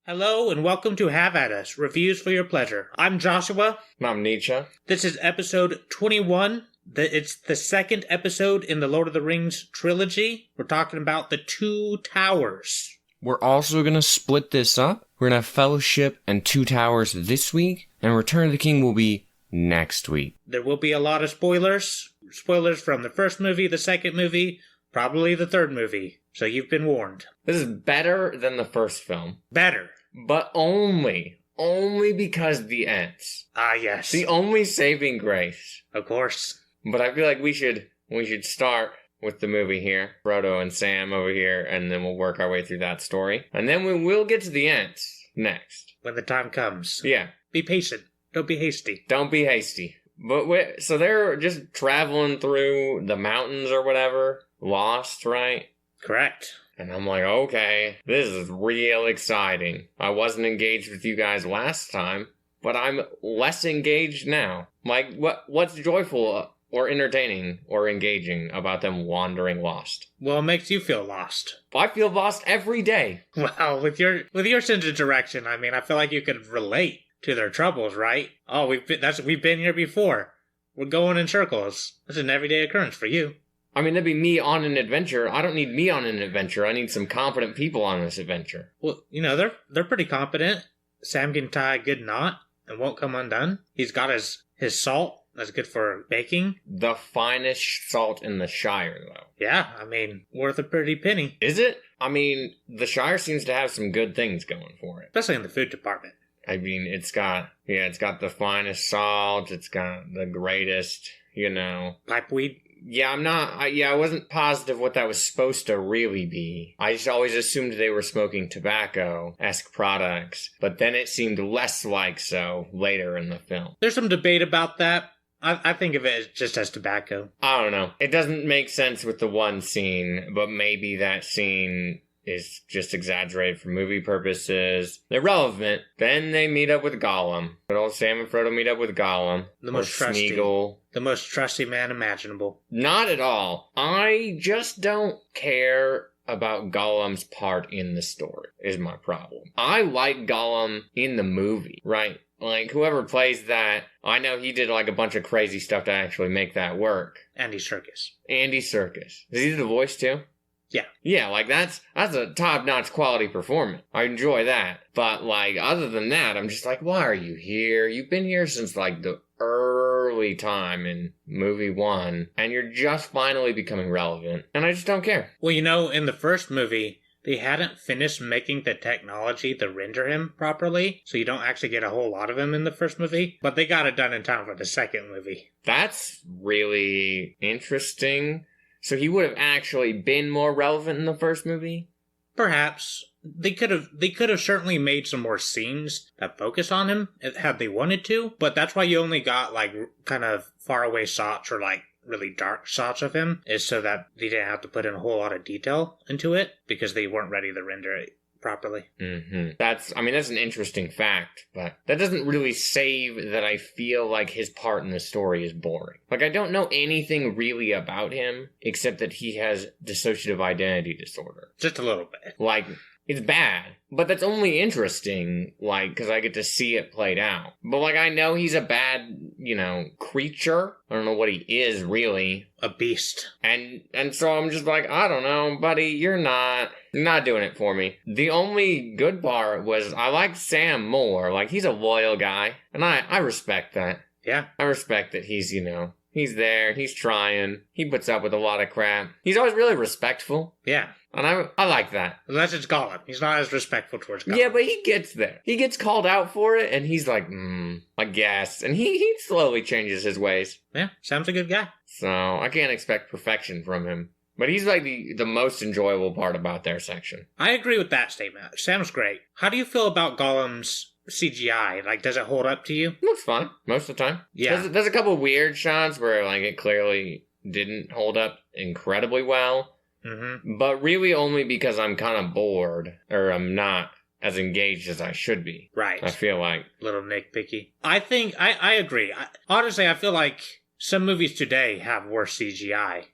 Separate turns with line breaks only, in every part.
Hello and welcome to Have At Us, Reviews for Your Pleasure. I'm Joshua.
I'm Nietzsche.
This is episode 21. It's the second episode in the Lord of the Rings trilogy. We're talking about the Two Towers.
We're also going to split this up. We're going to have Fellowship and Two Towers this week, and Return of the King will be next week.
There will be a lot of spoilers. Spoilers from the first movie, the second movie, probably the third movie. So you've been warned.
This is better than the first film.
Better.
But only because the Ents.
Ah, yes.
The only saving grace.
Of course.
But I feel like we should start with the movie here. Frodo and Sam over here, and then we'll work our way through that story. And then we will get to the Ents next.
When the time comes.
Yeah.
Be patient. Don't be hasty.
Don't be hasty. But so they're just traveling through the mountains or whatever. Lost, right?
Correct.
And I'm like, okay, this is real exciting. I wasn't engaged with you guys last time, but I'm less engaged now. Like, what's joyful or entertaining or engaging about them wandering lost?
Well, it makes you feel lost.
I feel lost every day.
Well, with your sense of direction, I mean, I feel like you could relate to their troubles, right? Oh, we've been here before. We're going in circles. It's an everyday occurrence for you.
I mean, that'd be me on an adventure. I don't need me on an adventure. I need some competent people on this adventure.
Well, they're pretty competent. Sam can tie a good knot and won't come undone. He's got his salt. That's good for baking.
The finest salt in the Shire, though.
Yeah, I mean, worth a pretty penny.
Is it? I mean, the Shire seems to have some good things going for it.
Especially in the food department.
I mean, it's got the finest salt. It's got the greatest,
Pipeweed?
Yeah, I wasn't positive what that was supposed to really be. I just always assumed they were smoking tobacco-esque products, but then it seemed less like so later in the film.
There's some debate about that. I think of it just as tobacco.
I don't know. It doesn't make sense with the one scene, but maybe that scene is just exaggerated for movie purposes. They're relevant. Then they meet up with Gollum. Good old Sam and Frodo meet up with Gollum.
The most trusty.
Smeagol.
The most trusty man imaginable.
Not at all. I just don't care about Gollum's part in the story, is my problem. I like Gollum in the movie, right? Like, whoever plays that, I know he did like a bunch of crazy stuff to actually make that work.
Andy Serkis.
Andy Serkis. Does he do the voice too?
Yeah.
Yeah, like that's a top-notch quality performance. I enjoy that. But like, other than that, I'm just like, why are you here? You've been here since like the early time in movie 1, and you're just finally becoming relevant. And I just don't care.
Well, in the first movie, they hadn't finished making the technology to render him properly, so you don't actually get a whole lot of him in the first movie. But they got it done in time for the second movie.
That's really interesting. So he would have actually been more relevant in the first movie?
Perhaps. They could have certainly made some more scenes that focus on him had they wanted to, but that's why you only got like kind of faraway shots or like really dark shots of him, is so that they didn't have to put in a whole lot of detail into it because they weren't ready to render it properly.
Mm-hmm. That's an interesting fact, but that doesn't really save that I feel like his part in the story is boring. Like, I don't know anything really about him, except that he has dissociative identity disorder.
Just a little bit.
Like, it's bad, but that's only interesting, like, because I get to see it played out. But, like, I know he's a bad, creature. I don't know what he is, really.
A beast.
And so I'm just like, I don't know, buddy, you're not doing it for me. The only good part was I like Sam more. Like, he's a loyal guy, and I respect that.
Yeah.
I respect that he's, he's there, he's trying, he puts up with a lot of crap. He's always really respectful.
Yeah.
And I like that.
Unless it's Gollum. He's not as respectful towards Gollum.
Yeah, but he gets there. He gets called out for it, and he's like, I guess. And he slowly changes his ways.
Yeah, Sam's a good guy.
So, I can't expect perfection from him. But he's like the most enjoyable part about their section.
I agree with that statement. Sam's great. How do you feel about Gollum's CGI? Like, does it hold up to you?
Looks fine, most of the time.
Yeah.
There's a couple weird shots where, like, it clearly didn't hold up incredibly well.
Mm-hmm.
But really only because I'm kind of bored, or I'm not as engaged as I should be.
Right.
I feel like.
Little nitpicky. I think, I agree. Honestly, I feel like some movies today have worse CGI.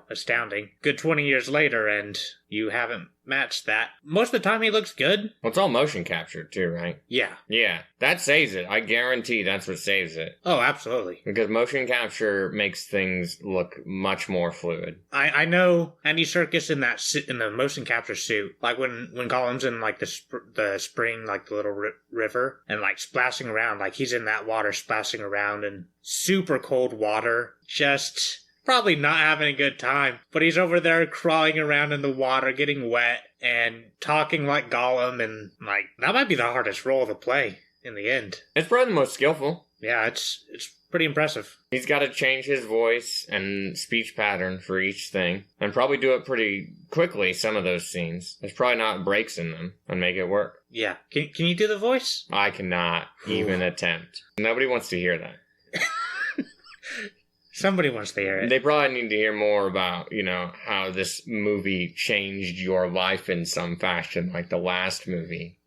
Astounding. Good 20 years later, and you haven't match that. Most of the time he looks good.
Well, it's all motion captured too, right?
Yeah.
Yeah, that saves it. I guarantee that's what saves it.
Oh, absolutely.
Because motion capture makes things look much more fluid.
I know Andy Serkis in the motion capture suit, like when Gollum's in like the spring, like the little river, and like splashing around, like he's in that water splashing around in super cold water, just probably not having a good time. But he's over there crawling around in the water, getting wet, and talking like Gollum, and like that might be the hardest role to play in the end.
It's probably the most skillful.
Yeah, it's pretty impressive.
He's got to change his voice and speech pattern for each thing, and probably do it pretty quickly, some of those scenes. There's probably not breaks in them, and make it work.
Yeah. Can you do the voice?
I cannot even attempt. Nobody wants to hear that.
Somebody wants to hear it.
They probably need to hear more about, how this movie changed your life in some fashion, like the last movie.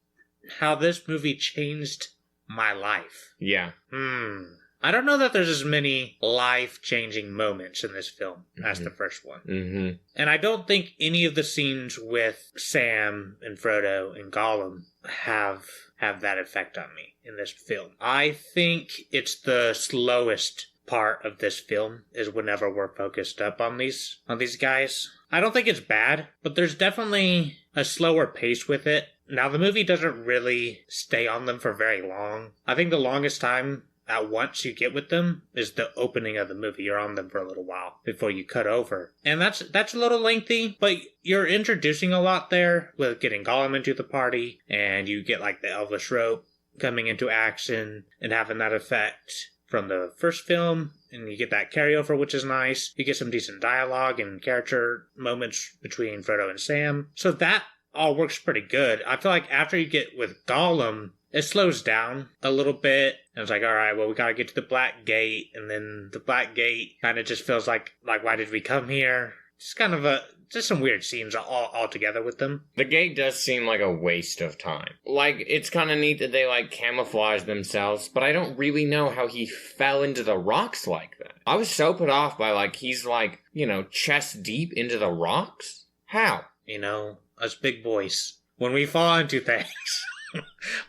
How this movie changed my life.
Yeah.
I don't know that there's as many life-changing moments in this film as the first one.
Mm-hmm.
And I don't think any of the scenes with Sam and Frodo and Gollum have that effect on me in this film. I think it's the slowest part of this film is whenever we're focused up on these guys. I don't think it's bad, but there's definitely a slower pace with it. Now, the movie doesn't really stay on them for very long. I think the longest time at once you get with them is the opening of the movie. You're on them for a little while before you cut over. And that's a little lengthy, but you're introducing a lot there with getting Gollum into the party, and you get like the Elvish rope coming into action and having that effect from the first film, and you get that carryover, which is nice. You get some decent dialogue and character moments between Frodo and Sam. So that all works pretty good. I feel like after you get with Gollum, it slows down a little bit. And it's like, all right, well, we gotta get to the Black Gate. And then the Black Gate kind of just feels like why did we come here? Just kind of just some weird scenes all together with them.
The gate does seem like a waste of time. Like, it's kind of neat that they, camouflage themselves, but I don't really know how he fell into the rocks like that. I was so put off by, he's, chest deep into the rocks? How?
Us big boys, when we fall into things,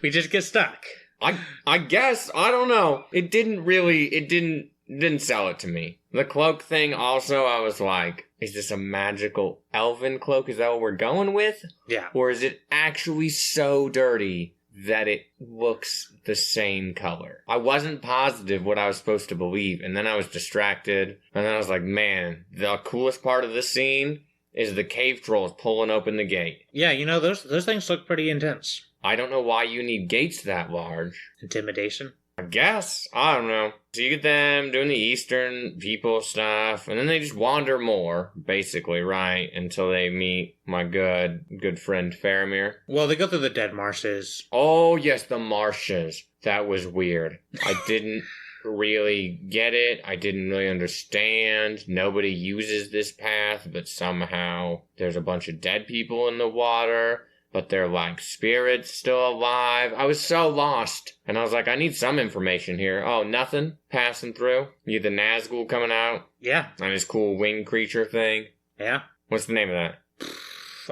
we just get stuck.
I guess, I don't know. It didn't sell it to me. The cloak thing also, I was like, is this a magical elven cloak? Is that what we're going with?
Yeah.
Or is it actually so dirty that it looks the same color? I wasn't positive what I was supposed to believe, and then I was distracted, and then I was like, man, the coolest part of this scene is the cave trolls pulling open the gate.
Yeah, those things look pretty intense.
I don't know why you need gates that large.
Intimidation?
I guess. I don't know. So you get them doing the Eastern people stuff, and then they just wander more, basically, right? Until they meet my good friend Faramir.
Well, they go through the dead marshes.
Oh, yes, the marshes. That was weird. I didn't really get it. I didn't really understand. Nobody uses this path, but somehow there's a bunch of dead people in the water. But they're like spirits still alive. I was so lost. And I was like, I need some information here. Oh, nothing? Passing through? You the Nazgul coming out?
Yeah.
And his cool winged creature thing?
Yeah.
What's the name of that?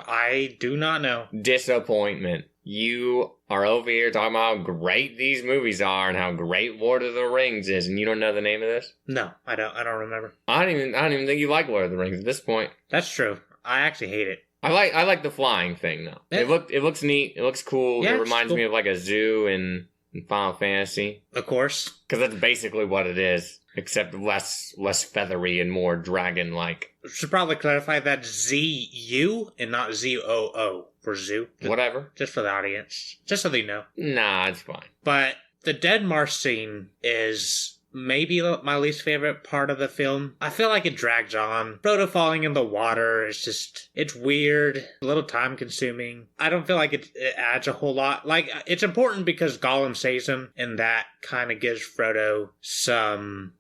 I do not know.
Disappointment. You are over here talking about how great these movies are and how great Lord of the Rings is, and you don't know the name of this?
No, I don't remember.
I don't even think you like Lord of the Rings at this point.
That's true. I actually hate it.
I like the flying thing though. It looks neat. It looks cool.
Yeah,
it reminds me of like a zoo in Final Fantasy.
Of course,
because that's basically what it is, except less feathery and more dragon like.
Should probably clarify that ZU and not ZOO for zoo.
Whatever.
Just for the audience, just so they know.
Nah, it's fine.
But the dead marsh scene is maybe my least favorite part of the film. I feel like it drags on. Frodo falling in the water is just, it's weird, a little time consuming. I don't feel like it adds a whole lot. Like, it's important because Gollum saves him, and that kind of gives Frodo some,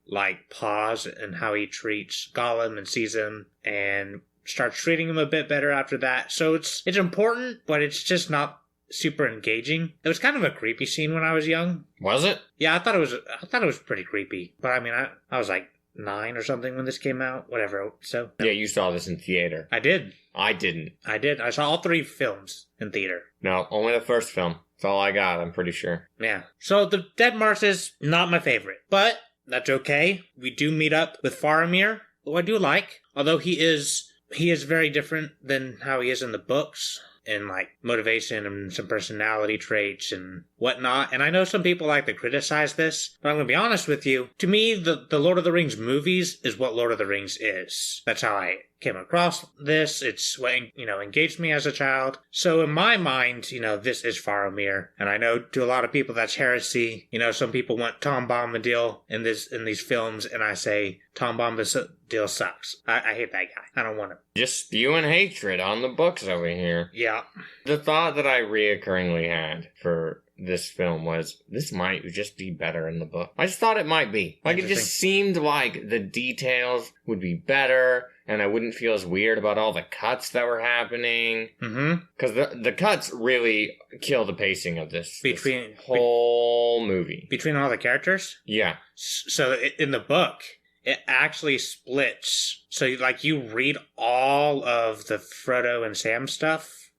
pause in how he treats Gollum and sees him, and starts treating him a bit better after that. So it's important, but it's just not super engaging. It was kind of a creepy scene when I was young.
Was it?
Yeah, I thought it was pretty creepy. But I mean, I was like 9 or something when this came out. Whatever. So
Yeah, you saw this in theater.
I did.
I didn't.
I did. I saw all 3 films in theater.
No, only the first film. That's all I got, I'm pretty sure.
Yeah. So the Dead Marks is not my favorite, but that's okay. We do meet up with Faramir, who I do like, although he is very different than how he is in the books. And like motivation and some personality traits and whatnot. And I know some people like to criticize this, but I'm going to be honest with you. To me, the Lord of the Rings movies is what Lord of the Rings is. That's how I came across this. It's what, engaged me as a child. So in my mind, this is Faramir. And I know to a lot of people that's heresy. Some people want Tom Bombadil in these films, and I say Tom Bombadil sucks. I hate that guy. I don't want him.
Just spewing hatred on the books over here.
Yeah.
The thought that I reoccurringly had for this film was, this might just be better in the book. I just thought it might be. Like, it just seemed like the details would be better, and I wouldn't feel as weird about all the cuts that were happening.
Mm-hmm.
Because the cuts really kill the pacing of this
Between
whole movie.
Between all the characters?
Yeah.
So in the book, it actually splits. So, you read all of the Frodo and Sam stuff,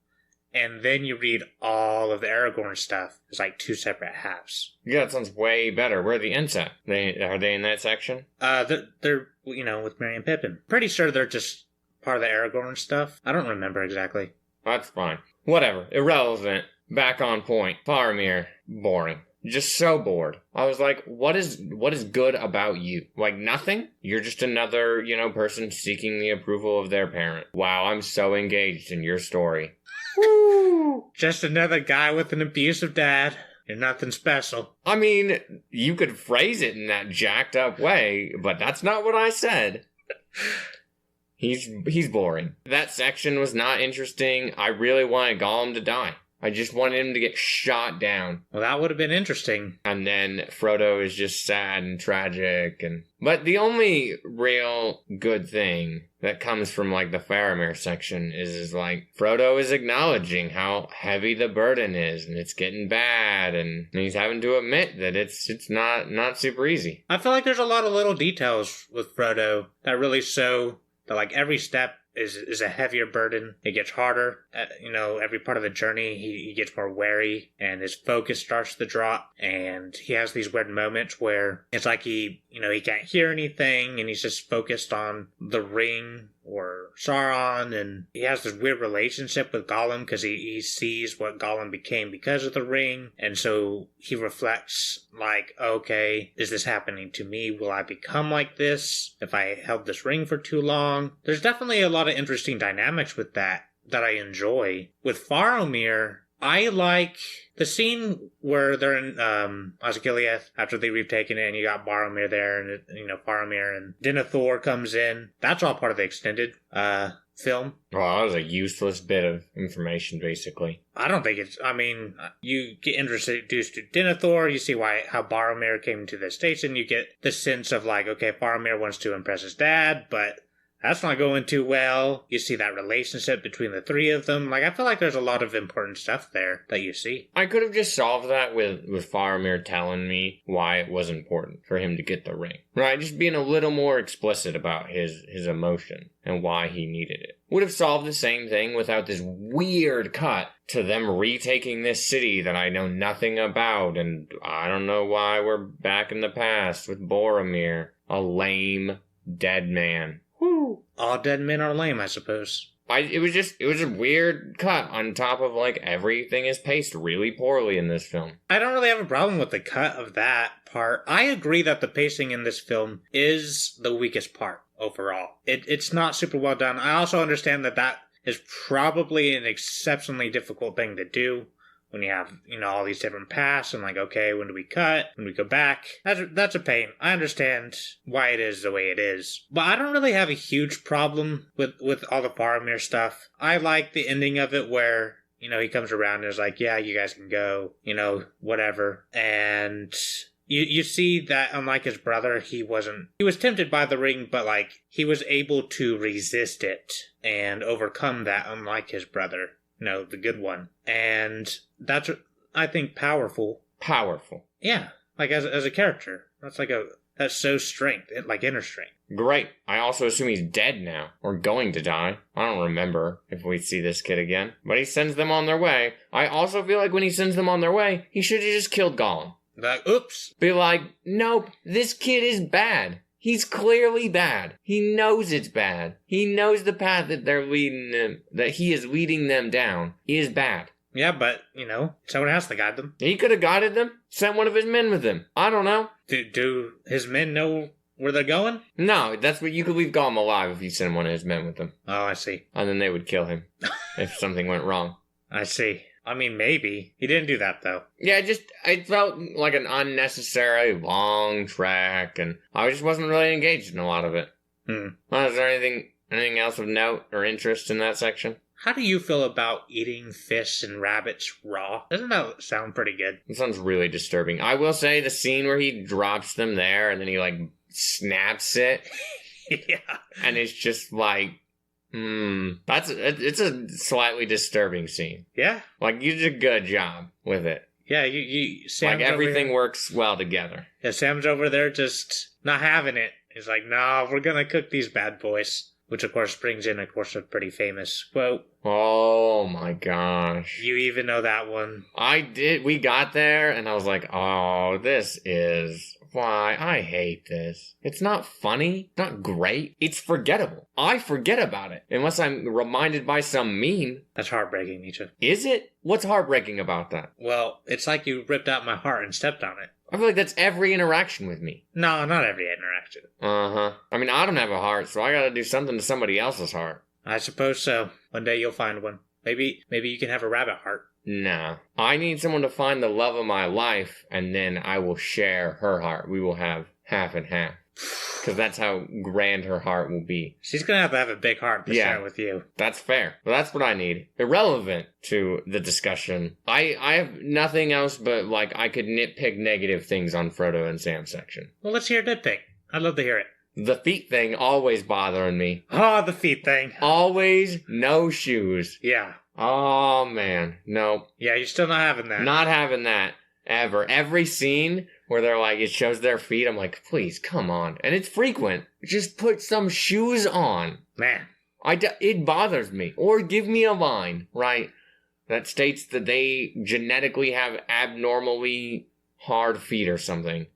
and then you read all of the Aragorn stuff. It's like 2 separate halves.
Yeah, that sounds way better. Where are the Ents at? Are they in that section?
They're with Merry and Pippin. Pretty sure they're just part of the Aragorn stuff. I don't remember exactly.
That's fine. Whatever. Irrelevant. Back on point. Faramir. Boring. Just so bored. I was like, what is good about you? Like, nothing? You're just another, person seeking the approval of their parent. Wow, I'm so engaged in your story.
Woo! Just another guy with an abusive dad. You're nothing special.
I mean, you could phrase it in that jacked up way, but that's not what I said. He's boring. That section was not interesting. I really wanted Gollum to die. I just wanted him to get shot down.
Well, that would have been interesting.
And then Frodo is just sad and tragic. But the only real good thing that comes from, the Faramir section is Frodo is acknowledging how heavy the burden is, and it's getting bad, and he's having to admit that it's not super easy.
I feel like there's a lot of little details with Frodo that really show that, every step is a heavier burden. It gets harder. Every part of the journey, he gets more wary, and his focus starts to drop, and he has these weird moments where it's like he can't hear anything, and he's just focused on the ring or Sauron, and he has this weird relationship with Gollum because he sees what Gollum became because of the ring, and so he reflects okay, is this happening to me? Will I become like this if I held this ring for too long? There's definitely a lot of interesting dynamics with that I enjoy. With Faramir, I like the scene where they're in Osgiliath after they've taken it, and you got Boromir there, and Faramir and Denethor comes in. That's all part of the extended film.
Well, that was a useless bit of information, basically.
I don't think you get introduced to Denethor, you see how Boromir came to the station, you get the sense of okay, Faramir wants to impress his dad, but that's not going too well. You see that relationship between the 3 of them. I feel like there's a lot of important stuff there that you see.
I could have just solved that with Faramir telling me why it was important for him to get the ring. Right? Just being a little more explicit about his emotion and why he needed it. Would have solved the same thing without this weird cut to them retaking this city that I know nothing about, and I don't know why we're back in the past with Boromir, a lame, dead man.
Woo. All dead men are lame, I suppose.
It was a weird cut on top of everything is paced really poorly in this film.
I don't really have a problem with the cut of that part. I agree that the pacing in this film is the weakest part overall. It's not super well done. I also understand that is probably an exceptionally difficult thing to do. When you have, all these different paths and okay, when do we cut? When do we go back? That's a pain. I understand why it is the way it is. But I don't really have a huge problem with all the Faramir stuff. I like the ending of it where, he comes around and is yeah, you guys can go, whatever. And you see that unlike his brother, he was tempted by the ring, but he was able to resist it and overcome that, unlike his brother. The good one. And that's, I think, powerful.
Powerful.
Yeah. As a character. That's an That shows strength, like inner strength.
Great. I also assume he's dead now, or going to die. I don't remember if we see this kid again. But he sends them on their way. I also feel like when he sends them on their way, he should have just killed Gollum.
Like, oops.
Be like, nope, this kid is bad. He's clearly bad. He knows it's bad. He knows the path that they're leading them, that he is leading them down, is bad.
Yeah, but, someone has to guide them.
He could have guided them, sent one of his men with him. I don't know.
Do his men know where they're going?
No, that's what you could leave Gollum alive if you sent one of his men with them.
Oh, I see.
And then they would kill him if something went wrong.
I see. I mean, maybe. He didn't do that, though.
Yeah, it felt like an unnecessary long trek, and I just wasn't really engaged in a lot of it. Well, is there anything else of note or interest in that section?
How do you feel about eating fish and rabbits raw? Doesn't that sound pretty good?
It sounds really disturbing. I will say the scene where he drops them there and then he, snaps it.
Yeah.
And it's just like, it's a slightly disturbing scene.
Yeah.
You did a good job with it.
Yeah, Sam's
everything works well together.
Yeah, Sam's over there just not having it. He's like, no, we're gonna cook these bad boys. Which, of course, brings in, a pretty famous quote.
Oh, my gosh.
You even know that one.
I did. We got there, and I was like, oh, this is... Why? I hate this. It's not funny. Not great. It's forgettable. I forget about it. Unless I'm reminded by some meme.
That's heartbreaking, Nietzsche.
Is it? What's heartbreaking about that?
Well, it's like you ripped out my heart and stepped on it.
I feel like that's every interaction with me.
No, not every interaction.
Uh-huh. I mean, I don't have a heart, so I gotta do something to somebody else's heart.
I suppose so. One day you'll find one. Maybe you can have a rabbit heart.
Nah. I need someone to find the love of my life, and then I will share her heart. We will have half and half. Because that's how grand her heart will be.
She's going to have a big heart to share with you.
That's fair. Well, that's what I need. Irrelevant to the discussion. I have nothing else but, I could nitpick negative things on Frodo and Sam's section.
Well, let's hear a nitpick. I'd love to hear it.
The feet thing always bothering me.
Oh, the feet thing.
Always no shoes.
Yeah.
Oh, man. No.
Yeah, you're still not having that.
Not having that. Ever. Every scene where they're it shows their feet, I'm like, please, come on. And it's frequent. Just put some shoes on.
Man.
It bothers me. Or give me a line, right, that states that they genetically have abnormally hard feet or something.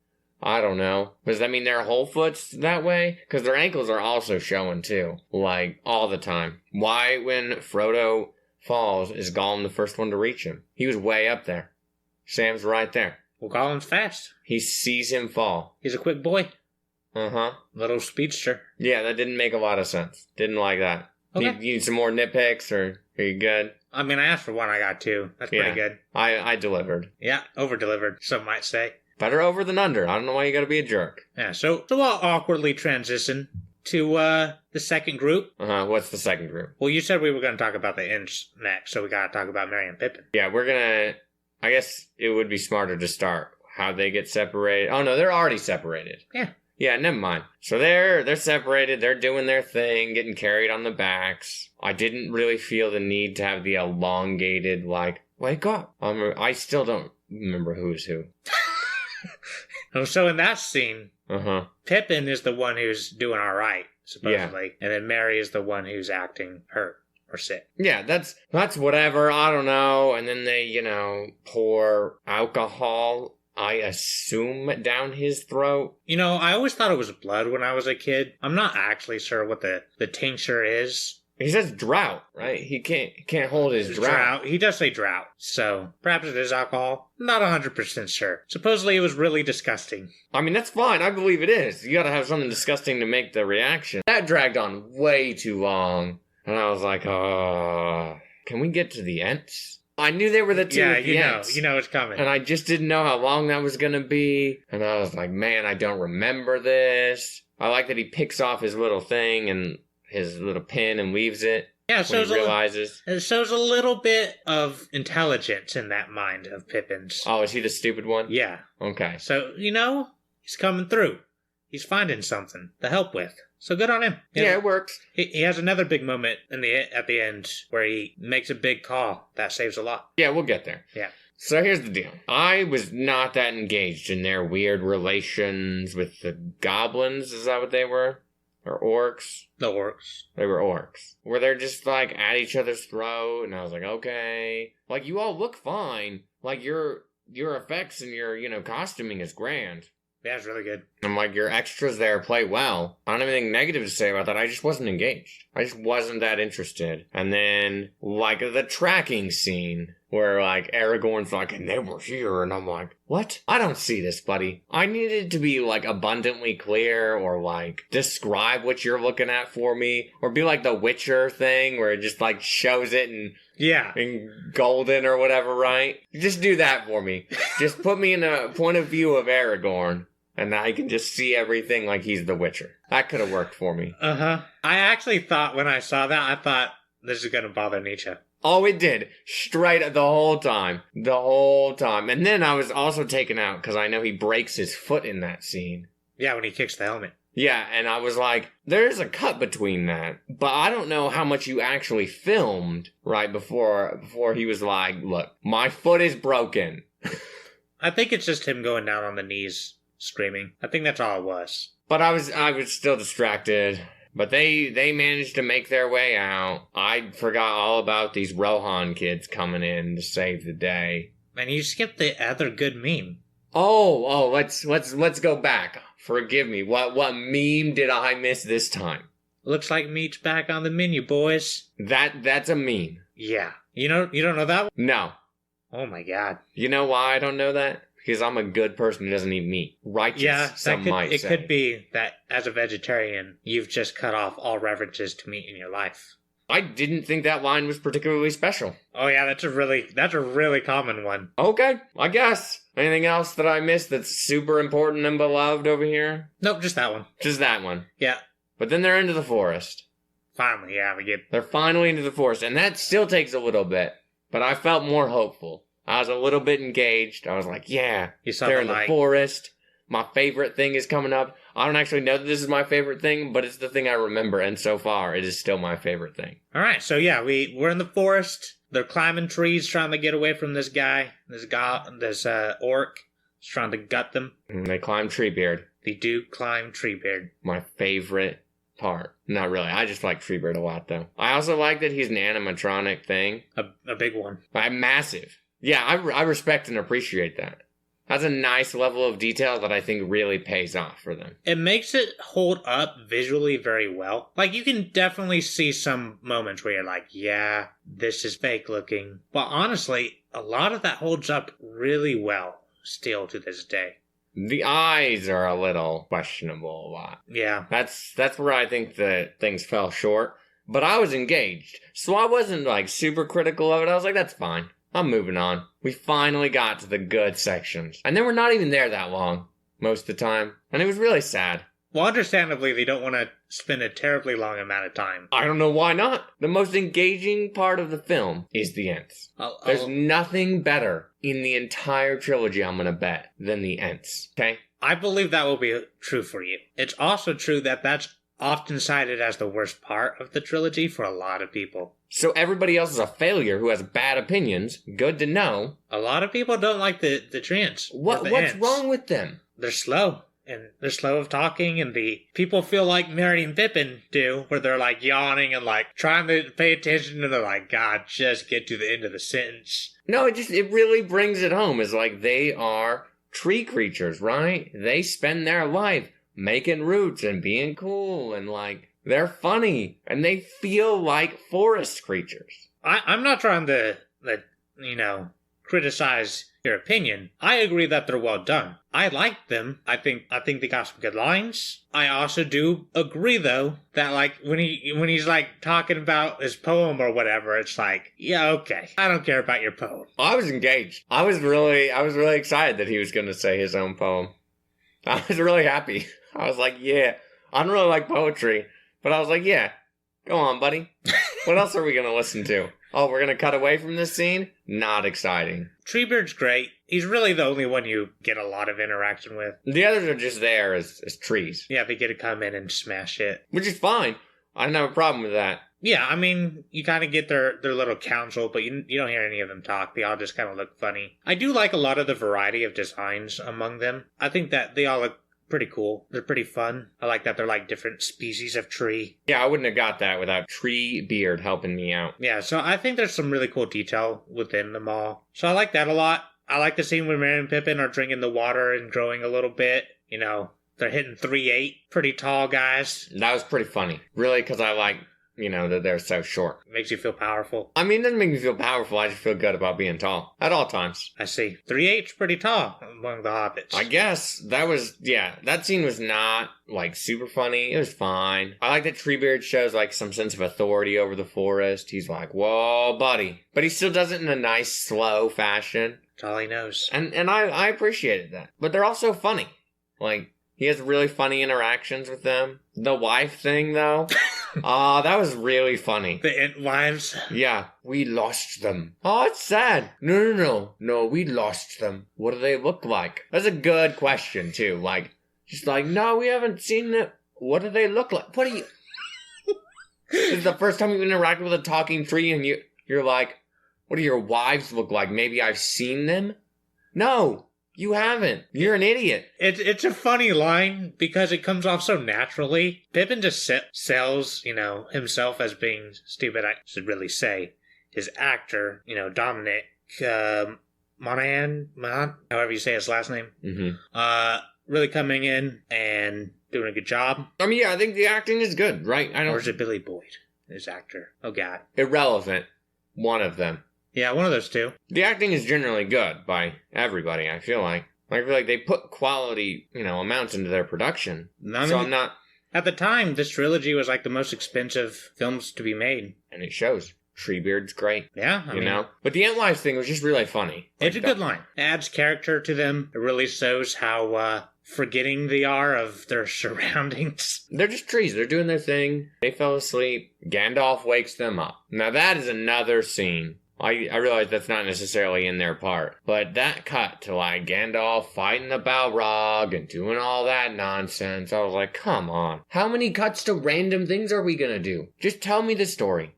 I don't know. Does that mean their whole foot's that way? Because their ankles are also showing, too. All the time. Why, when Frodo falls, is Gollum the first one to reach him? He was way up there. Sam's right there.
Well, Gollum's fast.
He sees him fall.
He's a quick boy.
Uh-huh.
Little speedster.
Yeah, that didn't make a lot of sense. Didn't like that.
Okay.
You need some more nitpicks, or are you good?
I mean, I asked for one, I got two. That's pretty good.
I delivered.
Yeah, over-delivered, some might say.
Better over than under. I don't know why you gotta be a jerk.
Yeah, so I'll awkwardly transition to the second group.
Uh-huh, what's the second group?
Well, you said we were going to talk about the Ents next, so we got to talk about Merry and Pippin.
Yeah, we're gonna... I guess it would be smarter to start how they get separated. Oh, no, they're already separated.
Yeah.
Yeah, never mind. So they're separated. They're doing their thing, getting carried on the backs. I didn't really feel the need to have the elongated, wake up. I still don't remember who's who.
So in that scene,
uh-huh,
Pippin is the one who's doing all right, supposedly. Yeah. And then Merry is the one who's acting hurt or sick.
Yeah, that's whatever. I don't know. And then they, pour alcohol, I assume, down his throat.
I always thought it was blood when I was a kid. I'm not actually sure what the tincture is.
He says drought, right? He can't hold his drought.
He does say drought. So perhaps it is alcohol. Not 100% sure. Supposedly it was really disgusting.
I mean, that's fine. I believe it is. You gotta have something disgusting to make the reaction. That dragged on way too long. And I was like, oh, can we get to the Ents? I knew they were the two.
Yeah, you know it's coming.
And I just didn't know how long that was gonna be. And I was like, man, I don't remember this. I like that he picks off his little thing and his little pin and leaves it. Yeah, so he realizes.
It shows a little bit of intelligence in that mind of Pippin's.
Oh, is he the stupid one?
Yeah.
Okay.
So, he's coming through. He's finding something to help with. So good on him.
Yeah, it works.
He has another big moment at the end where he makes a big call that saves a lot.
Yeah, we'll get there.
Yeah.
So here's the deal. I was not that engaged in their weird relations with the goblins. Is that what they were? Or orcs?
The orcs.
They were orcs. Where they're just, like, at each other's throat, and I was like, okay. Like, you all look fine. Like, your effects and your, costuming is grand.
Yeah, it's really good.
And, like, your extras there play well. I don't have anything negative to say about that. I just wasn't engaged. I just wasn't that interested. And then, like, the tracking scene where, like, Aragorn's like, and they were here. And I'm like, what? I don't see this, buddy. I needed to be, like, abundantly clear or, like, describe what you're looking at for me. Or be like the Witcher thing where it just, like, shows it in golden or whatever, right? Just do that for me. Just put me in a point of view of Aragorn. And I can just see everything like he's the Witcher. That could have worked for me.
Uh-huh. I actually thought when I saw that, I thought, this is going to bother Nietzsche.
Oh, it did. Straight the whole time. The whole time. And then I was also taken out because I know he breaks his foot in that scene.
Yeah, when he kicks the helmet.
Yeah, and I was like, there's a cut between that. But I don't know how much you actually filmed right before he was like, look, my foot is broken.
I think it's just him going down on the knees. Screaming. I think that's all it was.
But I was still distracted. But they managed to make their way out. I forgot all about these Rohan kids coming in to save the day.
And you skipped the other good meme.
Oh, let's go back. Forgive me. What meme did I miss this time?
Looks like meat's back on the menu, boys.
That's a meme.
Yeah. You don't know that one?
No.
Oh my god.
You know why I don't know that? Because I'm a good person who doesn't eat meat. Righteous, some might say.
It could be that as a vegetarian, you've just cut off all references to meat in your life.
I didn't think that line was particularly special.
Oh yeah, that's a really common one.
Okay, I guess. Anything else that I missed that's super important and beloved over here?
Nope, just that one.
Just that one.
Yeah.
But then they're into the forest.
Finally, yeah,
They're finally into the forest, and that still takes a little bit. But I felt more hopeful. I was a little bit engaged. I was like, yeah, they're in the forest. My favorite thing is coming up. I don't actually know that this is my favorite thing, but it's the thing I remember, and so far, it is still my favorite thing.
All right, so yeah, we're in the forest. They're climbing trees, trying to get away from this guy, this orc. He's trying to gut them.
And they climb Treebeard.
They do climb Treebeard.
My favorite part. Not really. I just like Treebeard a lot, though. I also like that he's an animatronic thing.
A big one.
Massive. Yeah, I respect and appreciate that. That's a nice level of detail that I think really pays off for them.
It makes it hold up visually very well. Like, you can definitely see some moments where you're like, yeah, this is fake looking. But honestly, a lot of that holds up really well still to this day.
The eyes are a little questionable a lot.
Yeah.
That's where I think that things fell short. But I was engaged. So I wasn't, like, super critical of it. I was like, that's fine. I'm moving on. We finally got to the good sections. And then we're not even there that long, most of the time. And it was really sad.
Well, understandably, they don't want to spend a terribly long amount of time.
I don't know why not. The most engaging part of the film is the Ents. There's nothing better in the entire trilogy, I'm going to bet, than the Ents. Okay?
I believe that will be true for you. It's also true that that's often cited as the worst part of the trilogy for a lot of people.
So everybody else is a failure who has bad opinions. Good to know.
A lot of people don't like the Treants.
What's wrong with them?
They're slow. And they're slow of talking, and the people feel like Merry and Pippin do, where they're like yawning and like trying to pay attention, and they're like, God, just get to the end of the sentence.
No, it really brings it home. It's like they are tree creatures, right? They spend their life making roots and being cool, and like they're funny, and they feel like forest creatures.
I'm not trying to criticize your opinion. I agree that they're well done. I like them. I think they got some good lines. I also do agree though that like when he's like talking about his poem or whatever, it's like, yeah, okay. I don't care about your poem.
I was engaged. I was really excited that he was going to say his own poem. I was really happy. I was like, yeah, I don't really like poetry, but I was like, yeah, go on, buddy. What else are we going to listen to? Oh, we're going to cut away from this scene? Not exciting.
Treebeard's great. He's really the only one you get a lot of interaction with.
The others are just there as trees.
Yeah, they get to come in and smash it.
Which is fine. I don't have a problem with that.
Yeah, I mean, you kind of get their little council, but you don't hear any of them talk. They all just kind of look funny. I do like a lot of the variety of designs among them. I think that they all look pretty cool. They're pretty fun. I like that they're like different species of tree.
Yeah, I wouldn't have got that without Tree Beard helping me out.
Yeah, so I think there's some really cool detail within them all. So I like that a lot. I like the scene where Merry and Pippin are drinking the water and growing a little bit. You know, they're hitting 3'8", pretty tall guys.
That was pretty funny. Really, because I like, that they're so short.
Makes you feel powerful.
I mean, it doesn't make me feel powerful. I just feel good about being tall. At all times.
I see. 3'8's pretty tall among the hobbits.
I guess that scene was not, super funny. It was fine. I like that Treebeard shows, some sense of authority over the forest. He's like, whoa, buddy. But he still does it in a nice, slow fashion.
That's all he knows.
And I appreciated that. But they're also funny. He has really funny interactions with them. The wife thing, though. That was really funny.
The Ent wives?
Yeah. We lost them. Oh, it's sad. No. No, we lost them. What do they look like? That's a good question, too. No, we haven't seen them. What do they look like? What are you... This is the first time you've interacted with a talking tree and you're like, what do your wives look like? Maybe I've seen them? No. You haven't. You're an idiot.
It's a funny line because it comes off so naturally. Pippin just sells, himself as being stupid, I should really say. His actor, Dominic Monaghan, however you say his last name.
Mm-hmm.
Really coming in and doing a good job.
I mean, yeah, I think the acting is good, right?
Or is it Billy Boyd, his actor? Oh, God.
Irrelevant. One of them.
Yeah, one of those two.
The acting is generally good by everybody, I feel like. I feel like they put quality, amounts into their production. I'm not...
At the time, this trilogy was the most expensive films to be made.
And it shows. Treebeard's great.
Yeah, I mean...
But the Ent thing was just really funny.
It's a good line. It adds character to them. It really shows how forgetting they are of their surroundings.
They're just trees. They're doing their thing. They fell asleep. Gandalf wakes them up. Now that is another scene. I realize that's not necessarily in their part, but that cut to Gandalf fighting the Balrog and doing all that nonsense, I was like, come on. How many cuts to random things are we gonna do? Just tell me the story.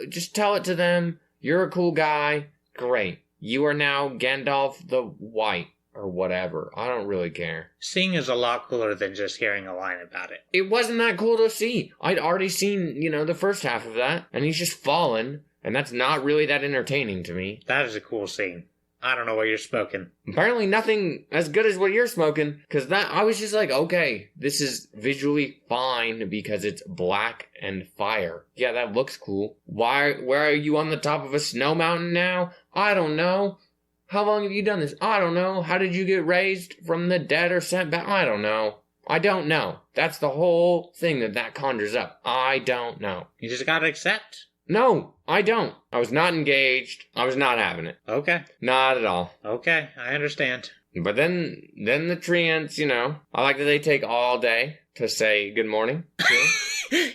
Just tell it to them. You're a cool guy. Great. You are now Gandalf the White. Or whatever. I don't really care.
Seeing is a lot cooler than just hearing a line about it.
It wasn't that cool to see. I'd already seen, the first half of that, and he's just fallen. And that's not really that entertaining to me.
That is a cool scene. I don't know what you're smoking.
Apparently nothing as good as what you're smoking. Because I was just like, okay, this is visually fine because it's black and fire. Yeah, that looks cool. Where are you on the top of a snow mountain now? I don't know. How long have you done this? I don't know. How did you get raised from the dead or sent back? I don't know. I don't know. That's the whole thing that conjures up. I don't know.
You just gotta accept.
No, I don't. I was not engaged. I was not having it.
Okay.
Not at all.
Okay, I understand.
But then the tree ants, I like that they take all day to say good morning.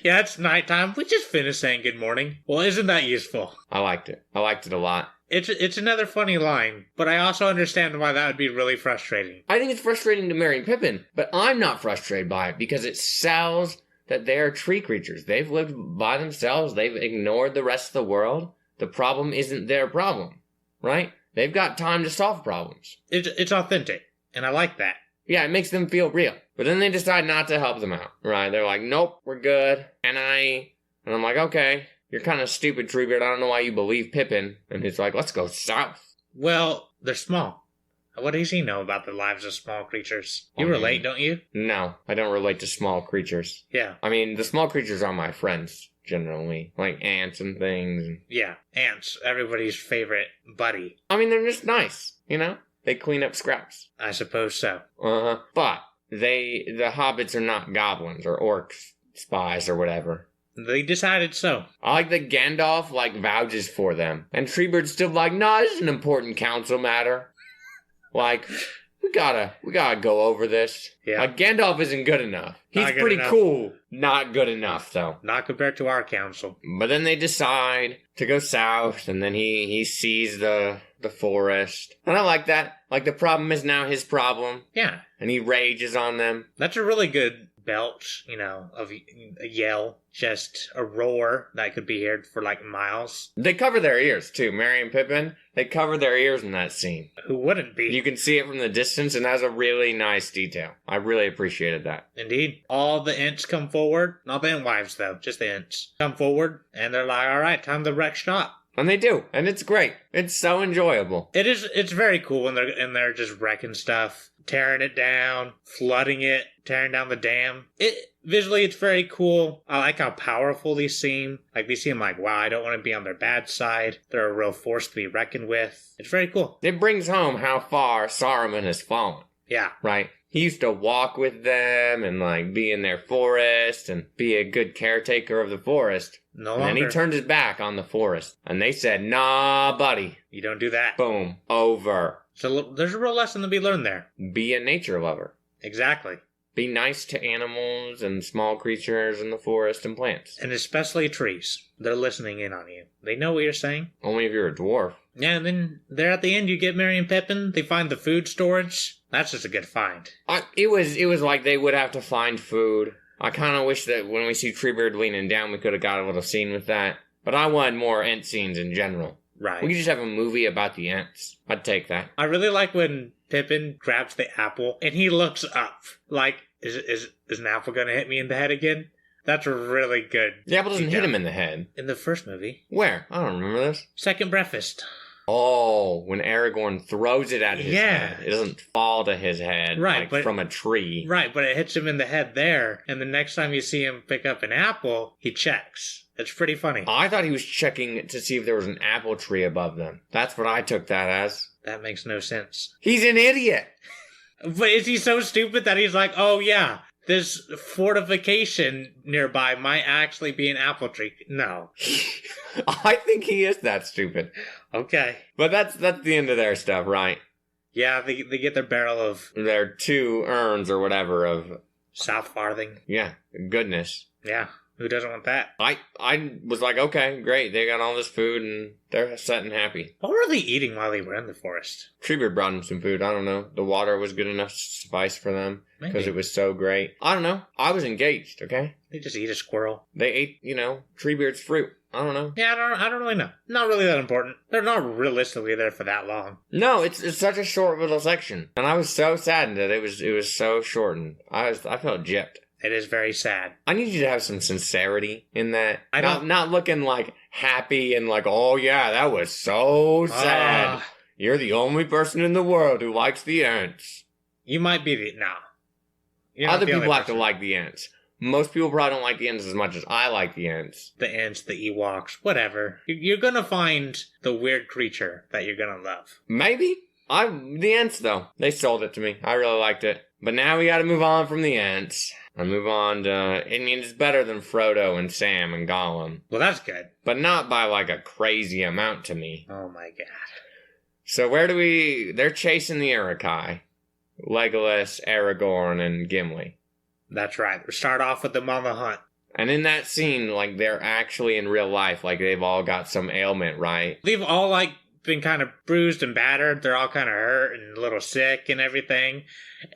Yeah, it's nighttime. We just finished saying good morning. Well, isn't that useful?
I liked it. I liked it a lot.
It's another funny line, but I also understand why that would be really frustrating.
I think it's frustrating to Merry and Pippin, but I'm not frustrated by it because it sells that they are tree creatures. They've lived by themselves. They've ignored the rest of the world. The problem isn't their problem, right? They've got time to solve problems.
It's authentic, and I like that.
Yeah, it makes them feel real. But then they decide not to help them out, right? They're like, nope, we're good. And I'm like, okay, you're kind of stupid, Treebeard. I don't know why you believe Pippin. And he's like, let's go south.
Well, they're small. What does he know about the lives of small creatures? You relate, don't you?
No, I don't relate to small creatures.
Yeah.
I mean, the small creatures are my friends, generally. Like ants and things.
Yeah, ants. Everybody's favorite buddy.
I mean, they're just nice, They clean up scraps.
I suppose so.
Uh-huh. But the hobbits are not goblins or orcs, spies or whatever.
They decided so.
I like that Gandalf, vouches for them. And Treebeard's still like, nah, this is an important council matter. We gotta go over this.
Yeah.
Gandalf isn't good enough. He's pretty cool. Not good enough, though.
Not compared to our council.
But then they decide to go south, and then he sees the forest. And I like that. The problem is now his problem.
Yeah.
And he rages on them.
That's a really good belch, of a yell, just a roar that could be heard for like miles.
They cover their ears too. Merry and Pippin, they cover their ears in that scene.
Who wouldn't be?
You can see it from the distance, and that's a really nice detail. I really appreciated that.
Indeed. All the Ents come forward. Not the Entwives, though. Just the Ents. Come forward, and they're like, all right, time to wreck shop.
And they do, and it's great. It's so enjoyable.
It's very cool when they're in there just wrecking stuff, tearing it down, flooding it, tearing down the dam. Visually, it's very cool. I like how powerful these seem. Like, they seem like, wow, I don't want to be on their bad side. They're a real force to be reckoned with. It's very cool.
It brings home how far Saruman has fallen.
Yeah.
Right? He used to walk with them and, like, be in their forest and be a good caretaker of the forest.
No
and
longer.
then he turned his back on the forest. And they said, nah, buddy.
You don't do that.
Boom. Over.
So there's a real lesson to be learned there.
Be a nature lover.
Exactly.
Be nice to animals and small creatures in the forest and plants.
And especially trees. They're listening in on you. They know what you're saying.
Only if you're a dwarf.
Yeah, and then there at the end you get Merry and Pippin. They find the food storage. That's just a good find.
It was like they would have to find food. I kind of wish that when we see Treebeard leaning down, we could have got a little scene with that. But I wanted more Ent scenes in general.
Right.
We could just have a movie about the Ents. I'd take that.
I really like when Pippin grabs the apple and he looks up. Like, is an apple going to hit me in the head again? That's really good.
The apple doesn't hit him in the head.
In the first movie.
Where? I don't remember this.
Second breakfast.
Oh, when Aragorn throws it at his head.
Yeah.
It doesn't fall to his head
Right,
like
but-
from a tree.
Right, but it hits him in the head there. And the next time you see him pick up an apple, he checks. It's pretty funny.
I thought he was checking to see if there was an apple tree above them. That's what I took that as.
That makes no sense.
He's an idiot!
But is he so stupid that he's like, oh yeah, this fortification nearby might actually be an apple tree? No.
I think he is that stupid.
Okay.
But that's the end of their stuff, right?
Yeah, they get their barrel of
Their 2 urns or whatever of,
South Farthing.
yeah, goodness.
Yeah, who doesn't want that?
I was like, okay, great. They got all this food and they're set and happy.
What were they eating while they were in the forest?
Treebeard brought them some food. I don't know. The water was good enough to suffice for them because
Maybe.
it was so great. I don't know. I was engaged, okay?
They just eat a squirrel.
They ate, Treebeard's fruit. I don't know.
Yeah, I don't really know. Not really that important. They're not realistically there for that long.
No, it's such a short little section. And I was so saddened that it was so shortened. I felt gypped.
It is very sad.
I need you to have some sincerity in that.
I don't-
Not looking like happy and like, oh yeah, that was so sad.
Ah.
You're the only person in the world who likes the Ents.
You might be the... No. You're not
Other
the only
people have to
person.
like the Ents. Most people probably don't like the Ents as much as I like the Ents.
The Ents, the Ewoks, whatever. You're gonna find the weird creature that you're gonna love.
Maybe. The Ents though. They sold it to me. I really liked it. But now we gotta move on from the Ents. And move on to... I mean, it's better than Frodo and Sam and Gollum.
Well, that's good.
But not by like a crazy amount to me.
Oh my god.
So they're chasing the Uruk-hai. Legolas, Aragorn, and Gimli.
That's right. We start off with them on the hunt.
And in that scene, like, they're actually in real life, like, they've all got some ailment, right?
They've all, like, been kind of bruised and battered. They're all kind of hurt and a little sick and everything.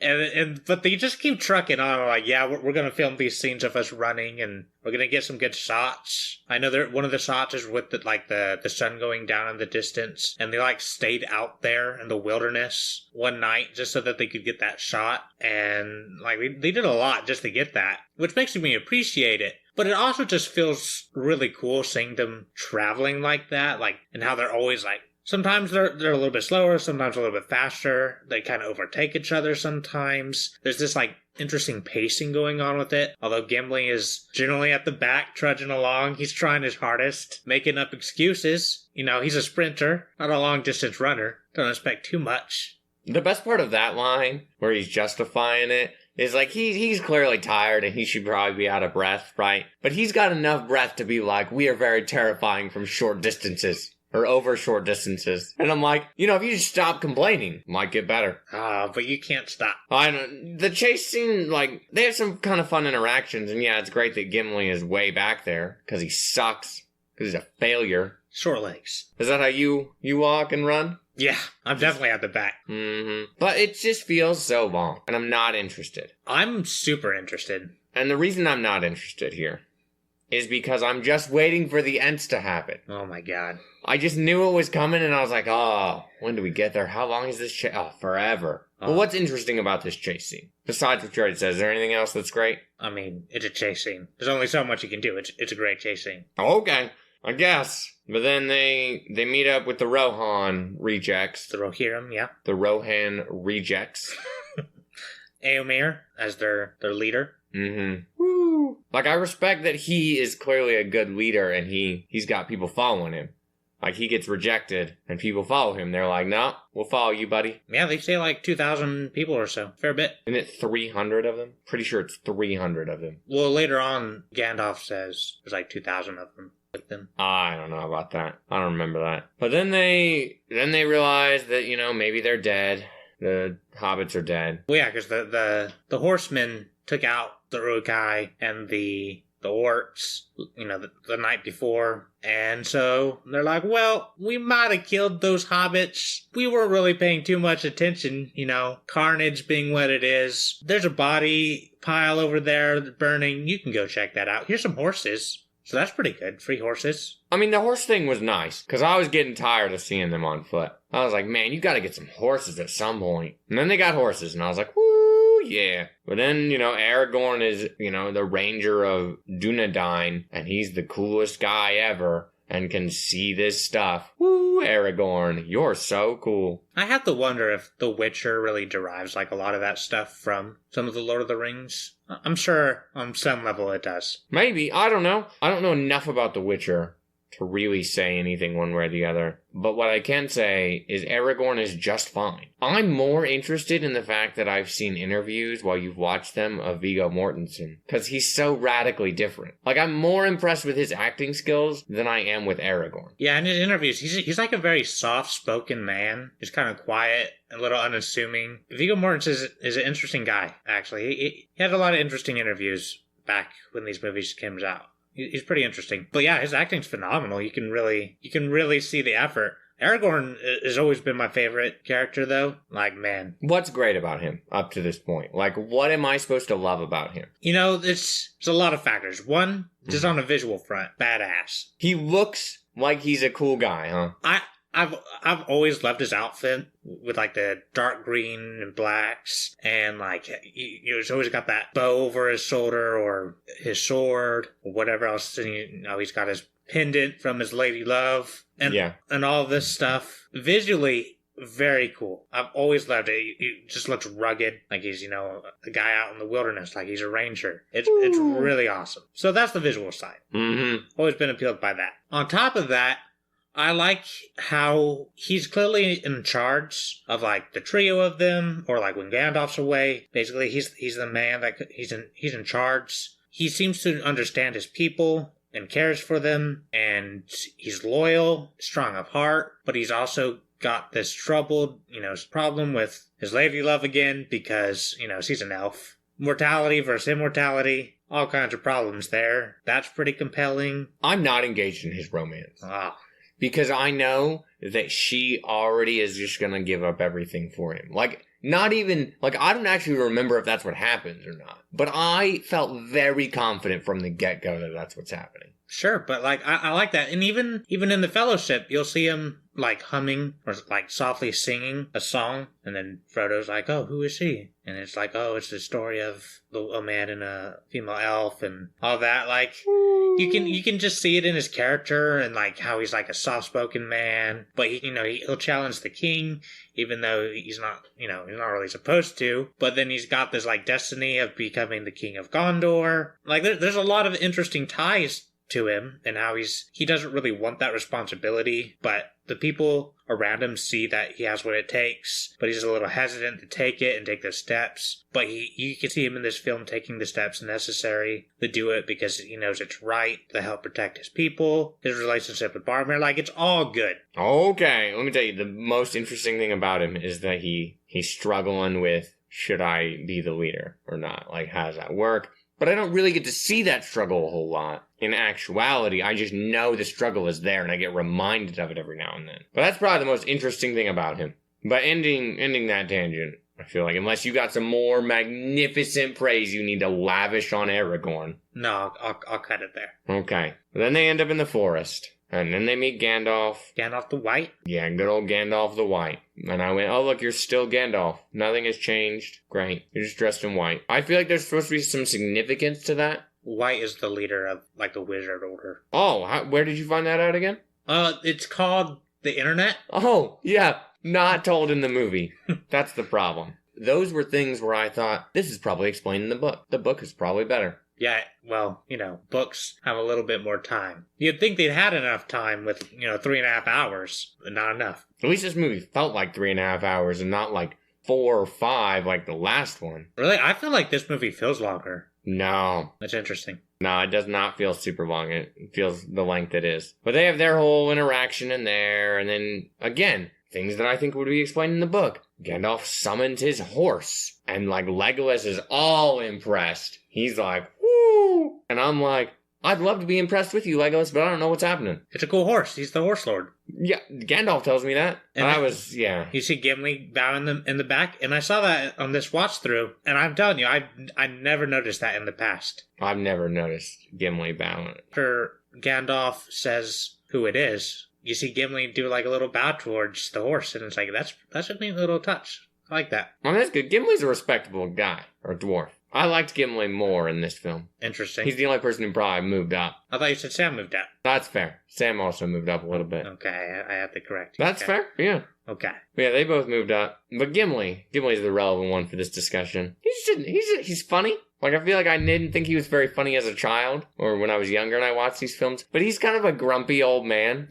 But they just keep trucking on, like, yeah, we're going to film these scenes of us running and we're going to get some good shots. I know one of the shots is with the sun going down in the distance, and they like stayed out there in the wilderness one night just so that they could get that shot. And like they did a lot just to get that, which makes me appreciate it. But it also just feels really cool seeing them traveling like that, like, and how they're always like, sometimes they're a little bit slower, sometimes a little bit faster. They kind of overtake each other sometimes. There's this like interesting pacing going on with it. Although Gimli is generally at the back trudging along, he's trying his hardest, making up excuses. He's a sprinter, not a long distance runner. Don't expect too much.
The best part of that line, where he's justifying it, is like he's clearly tired and he should probably be out of breath, right? But he's got enough breath to be like, we are very terrifying from short distances. Or over short distances. And I'm like, if you just stop complaining, it might get better.
But you can't stop.
The chase scene, like, they have some kind of fun interactions, and yeah, it's great that Gimli is way back there, because he sucks, because he's a failure.
Short legs.
Is that how you walk and run?
Yeah, I'm definitely at the back.
But it just feels so long, and I'm not interested.
I'm super interested.
And the reason I'm not interested here is because I'm just waiting for the Ents to happen.
Oh my god.
I just knew it was coming, and I was like, oh, when do we get there? How long is this chase? Oh, forever. Well, what's interesting about this chase scene? Besides what you already said, is there anything else that's great?
I mean, it's a chase scene. There's only so much you can do. It's a great chase scene.
Okay, I guess. But then they meet up with the Rohan rejects.
The Rohirrim, yeah.
The Rohan rejects.
Éomer as their leader.
Woo! Like, I respect that he is clearly a good leader, and he's got people following him. Like, he gets rejected, and people follow him. They're like, no, we'll follow you, buddy.
Yeah, they say like 2,000 people or so. Fair bit.
Isn't it 300 of them? Pretty sure it's 300 of them.
Well, later on, Gandalf says there's like 2,000 of them with them.
I don't know about that. I don't remember that. But then they realize that, maybe they're dead. The hobbits are dead.
Well, yeah, because the horsemen took out the Uruk-hai and the orcs, the night before. And so they're like, well, we might have killed those hobbits. We weren't really paying too much attention, carnage being what it is. There's a body pile over there burning. You can go check that out. Here's some horses. So that's pretty good. Free horses.
I mean, the horse thing was nice, because I was getting tired of seeing them on foot. I was like, man, you gotta get some horses at some point. And then they got horses, and I was like, woo, yeah. But then, Aragorn is, the ranger of Dunedain, and he's the coolest guy ever, and can see this stuff. Woo, Aragorn, you're so cool.
I have to wonder if The Witcher really derives like a lot of that stuff from some of the Lord of the Rings. I'm sure on some level it does.
Maybe. I don't know. I don't know enough about The Witcher to really say anything one way or the other. But what I can say is Aragorn is just fine. I'm more interested in the fact that I've seen interviews while you've watched them of Viggo Mortensen, because he's so radically different. Like, I'm more impressed with his acting skills than I am with Aragorn.
Yeah, in his interviews, he's like a very soft-spoken man. He's kind of quiet, a little unassuming. Viggo Mortensen is an interesting guy, actually. He had a lot of interesting interviews back when these movies came out. He's pretty interesting. But yeah, his acting's phenomenal. You can really see the effort. Aragorn has always been my favorite character, though. Like, man.
What's great about him up to this point? Like, what am I supposed to love about him?
It's a lot of factors. One, just on a visual front, badass.
He looks like he's a cool guy, huh?
I've always loved his outfit with like the dark green and blacks, and like he's always got that bow over his shoulder or his sword or whatever else. And he's got his pendant from his lady love and all this stuff. Visually, very cool. I've always loved it. He just looks rugged, like he's a guy out in the wilderness, like he's a ranger. It's really awesome. So that's the visual side. Always been appealed by that. On top of that, I like how he's clearly in charge of like the trio of them, or like when Gandalf's away. Basically, he's the man that he's in charge. He seems to understand his people and cares for them, and he's loyal, strong of heart, but he's also got this troubled, problem with his lady love again because, she's an elf. Mortality versus immortality. All kinds of problems there. That's pretty compelling.
I'm not engaged in his romance.
Ah.
Because I know that she already is just gonna give up everything for him. Like, not even, like, I don't actually remember if that's what happens or not. But I felt very confident from the get-go that that's what's happening.
Sure, but like I like that. And even in the Fellowship, you'll see him like humming or like softly singing a song, and then Frodo's like, "Oh, who is she?" And it's like, "Oh, it's the story of a man and a female elf and all that." Like you can just see it in his character and like how he's like a soft-spoken man, but he'll challenge the king even though he's not really supposed to. But then he's got this like destiny of becoming the king of Gondor. Like there's a lot of interesting ties to him and how he doesn't really want that responsibility, but the people around him see that he has what it takes, but he's a little hesitant to take it and take the steps. But you can see him in this film taking the steps necessary to do it because he knows it's right to help protect his people, his relationship with Boromir. Like, it's all good.
Okay, let me tell you, the most interesting thing about him is that he's struggling with, should I be the leader or not? Like, how does that work? but I don't really get to see that struggle a whole lot. In actuality, I just know the struggle is there, and I get reminded of it every now and then. But that's probably the most interesting thing about him. But ending that tangent, I feel like, unless you got some more magnificent praise you need to lavish on Aragorn.
No, I'll cut it there.
Okay. Then they end up in the forest. And then they meet Gandalf.
Gandalf the White?
Yeah, good old Gandalf the White. And I went, oh, look, you're still Gandalf. Nothing has changed. Great. You're just dressed in white. I feel like there's supposed to be some significance to that.
White is the leader of, like, the wizard order.
Oh, where did you find that out again?
It's called the internet.
Oh, yeah. Not told in the movie. That's the problem. Those were things where I thought, this is probably explained in the book. The book is probably better.
Yeah, well, books have a little bit more time. You'd think they'd had enough time with, 3.5 hours, but not enough.
At least this movie felt like 3.5 hours and not like 4 or 5 like the last one.
Really? I feel like this movie feels longer.
No.
That's interesting.
No, it does not feel super long. It feels the length it is. But they have their whole interaction in there, and then, again, things that I think would be explained in the book. Gandalf summons his horse, and, like, Legolas is all impressed. He's like, woo! And I'm like, I'd love to be impressed with you, Legolas, but I don't know what's happening.
It's a cool horse. He's the horse lord.
Yeah, Gandalf tells me that. And I was, yeah.
You see Gimli bowing in the back, and I saw that on this watch through, and I'm telling you, I never noticed that in the past.
I've never noticed Gimli bowing.
After Gandalf says who it is, you see Gimli do like a little bow towards the horse, and it's like, that's a neat little touch. I like that.
Well, that's good. Gimli's a respectable guy, or dwarf. I liked Gimli more in this film.
Interesting.
He's the only person who probably moved up.
I thought you said Sam moved up.
That's fair. Sam also moved up a little bit.
Okay, I have to correct you.
That's fair, yeah.
Okay.
Yeah, they both moved up. But Gimli's the relevant one for this discussion. He's funny. Like, I feel like I didn't think he was very funny as a child, or when I was younger and I watched these films, but he's kind of a grumpy old man.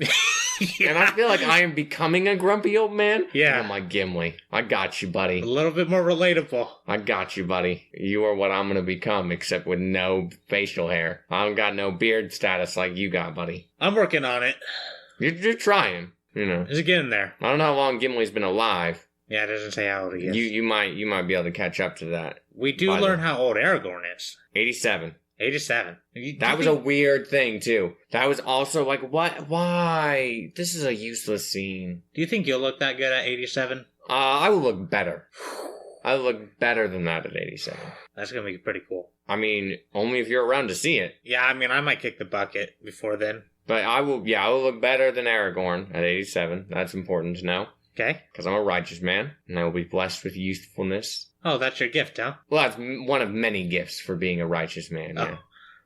Yeah. And I feel like I am becoming a grumpy old man.
Yeah.
And I'm like, Gimli, I got you, buddy.
A little bit more relatable.
I got you, buddy. You are what I'm going to become, except with no facial hair. I don't got no beard status like you got, buddy.
I'm working on it.
You're trying,
Is it getting there?
I don't know how long Gimli's been alive.
Yeah, it doesn't say how old he is.
You might be able to catch up to that.
We do learn how old Aragorn is.
87.
87.
That was a weird thing, too. That was also like, what? Why? This is a useless scene.
Do you think you'll look that good at 87?
I will look better. I will look better than that at 87.
That's going to be pretty cool.
I mean, only if you're around to see it.
Yeah, I mean, I might kick the bucket before then.
But I will look better than Aragorn at 87. That's important to know.
Okay.
Because I'm a righteous man, and I will be blessed with youthfulness.
Oh, that's your gift, huh?
Well, that's one of many gifts for being a righteous man, yeah.
Oh,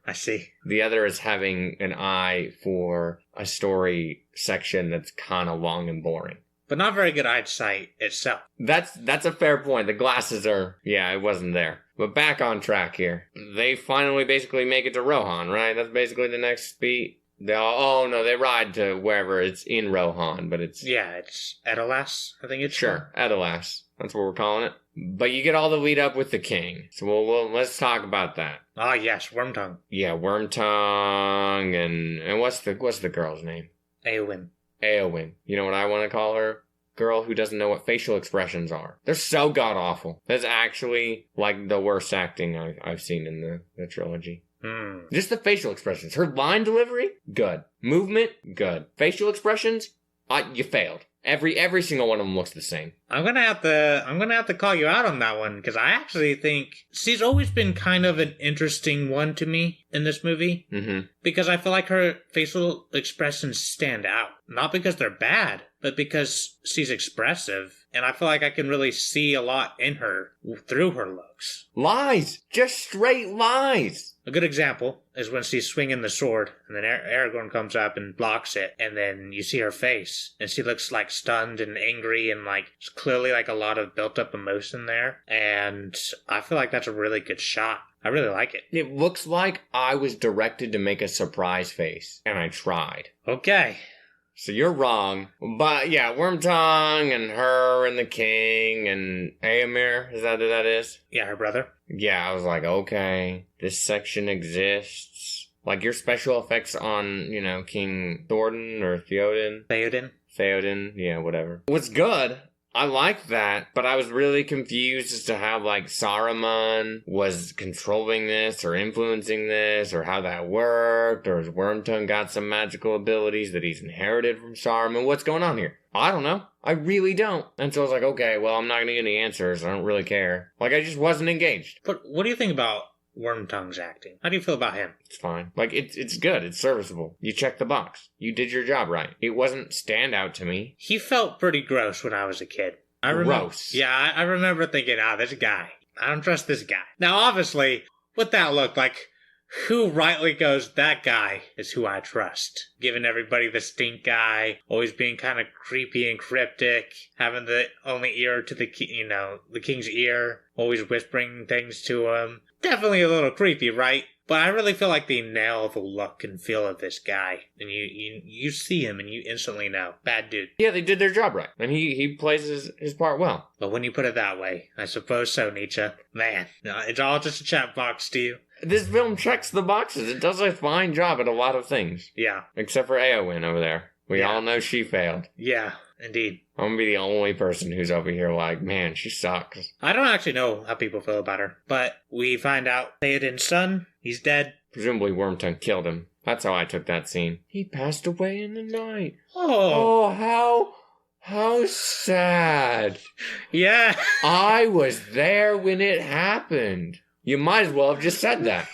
I see.
The other is having an eye for a story section that's kind of long and boring.
But not very good eyesight itself.
That's a fair point. The glasses are, it wasn't there. But back on track here. They finally basically make it to Rohan, right? That's basically the next beat. They ride to wherever it's in Rohan, but it's...
Yeah, it's Edelas, I think it's
Sure, Edelas. That's what we're calling it. But you get all the lead up with the king. So let's talk about that.
Ah, yes, Wormtongue.
Yeah, Wormtongue, and what's the girl's name?
Eowyn.
Eowyn. You know what I want to call her? Girl who doesn't know what facial expressions are. They're so god-awful. That's actually, like, the worst acting I've seen in the trilogy. Just the facial expressions. Her line delivery, good. Movement, good. Facial expressions, you failed. Every single one of them looks the same.
I'm gonna have to call you out on that one, because I actually think she's always been kind of an interesting one to me in this movie.
Mm-hmm.
Because I feel like her facial expressions stand out. Not because they're bad, but because she's expressive, and I feel like I can really see a lot in her through her looks.
Lies! Just straight lies!
A good example is when she's swinging the sword, and then Aragorn comes up and blocks it, and then you see her face, and she looks like stunned and angry, and like clearly like a lot of built-up emotion there, and I feel like that's a really good shot. I really like it.
It looks like I was directed to make a surprise face, and I tried.
Okay.
So you're wrong. But yeah, Wormtongue and her and the king and Éomer, is that who that is?
Yeah, her brother.
Yeah, I was like, okay, this section exists. Like your special effects on, King Theoden or Theoden?
Theoden.
Theoden, yeah, whatever. Was good. I like that, but I was really confused as to how, like, Saruman was controlling this or influencing this or how that worked, or has Wormtongue got some magical abilities that he's inherited from Saruman? What's going on here? I don't know. I really don't. And so I was like, okay, well, I'm not going to get any answers. I don't really care. Like, I just wasn't engaged.
But what do you think about Wormtongue's acting? How do you feel about him?
It's fine. Like, it's good. It's serviceable. You checked the box. You did your job right. It wasn't standout to me.
He felt pretty gross when I was a kid.
Gross.
Yeah, I remember thinking, this guy. I don't trust this guy. Now, obviously, with that look, like, who rightly goes, that guy is who I trust? Giving everybody the stink eye, always being kind of creepy and cryptic, having the only ear to the king's ear, always whispering things to him. Definitely a little creepy, right? But I really feel like they nail the look and feel of this guy. And you see him and you instantly know. Bad dude.
Yeah, they did their job right. And he plays his part well.
But when you put it that way, I suppose so, Nietzsche. Man, it's all just a chat box to you.
This film checks the boxes. It does a fine job at a lot of things.
Yeah.
Except for Eowyn over there. We all know she failed.
Yeah, indeed.
I'm gonna be the only person who's over here like, man, she sucks.
I don't actually know how people feel about her, but we find out Theoden's son, he's dead.
Presumably Wormtongue killed him. That's how I took that scene. He passed away in the night.
Oh,
how sad.
Yeah.
I was there when it happened. You might as well have just said that.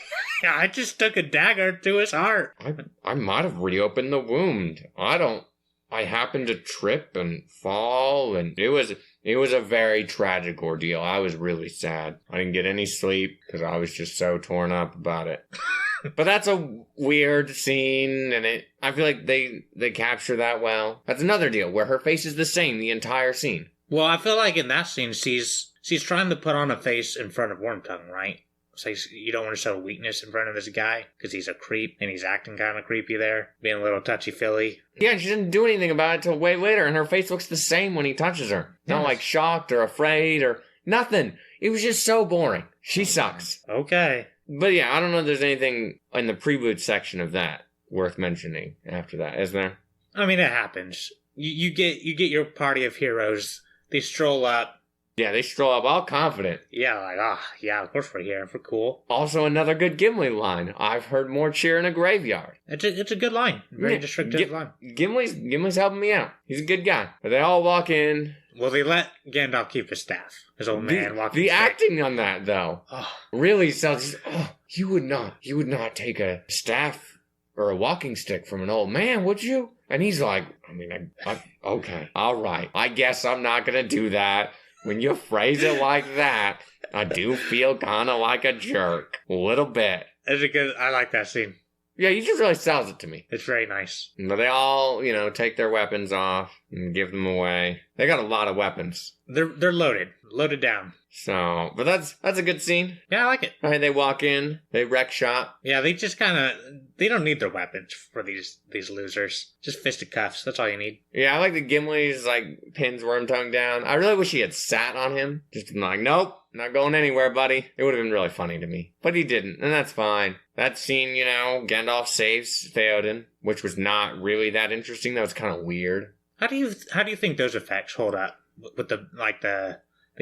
I just took a dagger to his heart.
I might have reopened the wound. I happened to trip and fall, and it was a very tragic ordeal. I was really sad. I didn't get any sleep because I was just so torn up about it. But that's a weird scene, and I feel like they capture that well. That's another deal where her face is the same the entire scene.
Well, I feel like in that scene, she's trying to put on a face in front of Wormtongue, right? So you don't want to show weakness in front of this guy because he's a creep and he's acting kind of creepy there, being a little touchy-feely.
Yeah, and she didn't do anything about it till way later, and her face looks the same when he touches her. Not like shocked or afraid or nothing. It was just so boring. She sucks.
Okay.
But yeah, I don't know if there's anything in the pre-boot section of that worth mentioning after that, is there?
I mean, it happens. You get your party of heroes. They stroll up.
Yeah, they stroll up all confident.
Yeah, like, yeah, of course we're here. We're cool.
Also, another good Gimli line. I've heard more cheer in a graveyard.
It's a good line. Very descriptive line.
Gimli's helping me out. He's a good guy. But they all walk in.
Well, they let Gandalf keep his staff. His old man walking.
The acting on that, though, really sounds. You would not take a staff or a walking stick from an old man, would you? And he's like, okay, all right. I guess I'm not gonna do that. When you phrase it like that, I do feel kind of like a jerk. A little bit.
I like that scene.
Yeah, he just really sells it to me.
It's very nice.
But they all, take their weapons off and give them away. They got a lot of weapons.
They're loaded down.
So, but that's a good scene.
Yeah, I like it.
All right, they walk in, they wreck shop.
Yeah, they just they don't need their weapons for these losers. Just fisticuffs. That's all you need.
Yeah, I like that Gimli's pins Wormtongue down. I really wish he had sat on him. Just been like, nope, not going anywhere, buddy. It would have been really funny to me. But he didn't, and that's fine. That scene, Gandalf saves Theoden, which was not really that interesting. That was kind of weird. How
do you think those effects hold up with the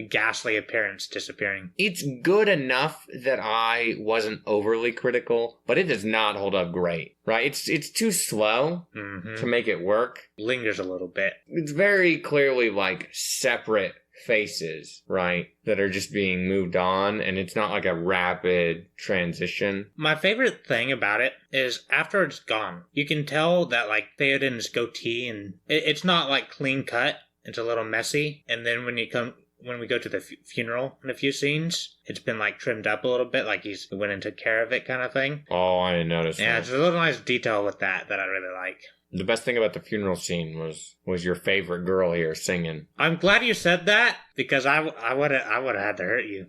ghastly appearance disappearing?
It's good enough that I wasn't overly critical, but it does not hold up great, right? It's too slow to make it work.
Lingers a little bit.
It's very clearly separate faces, right, that are just being moved on, and it's not like a rapid transition.
My favorite thing about it is after it's gone, you can tell that Theoden's goatee, and it's not clean cut. It's a little messy, and then when we go to the funeral in a few scenes, it's been trimmed up a little bit, he went and took care of it kind of thing.
Oh, I didn't notice that.
Yeah, it's a little nice detail with that I really like.
The best thing about the funeral scene was your favorite girl here singing.
I'm glad you said that, because I would have had to hurt you.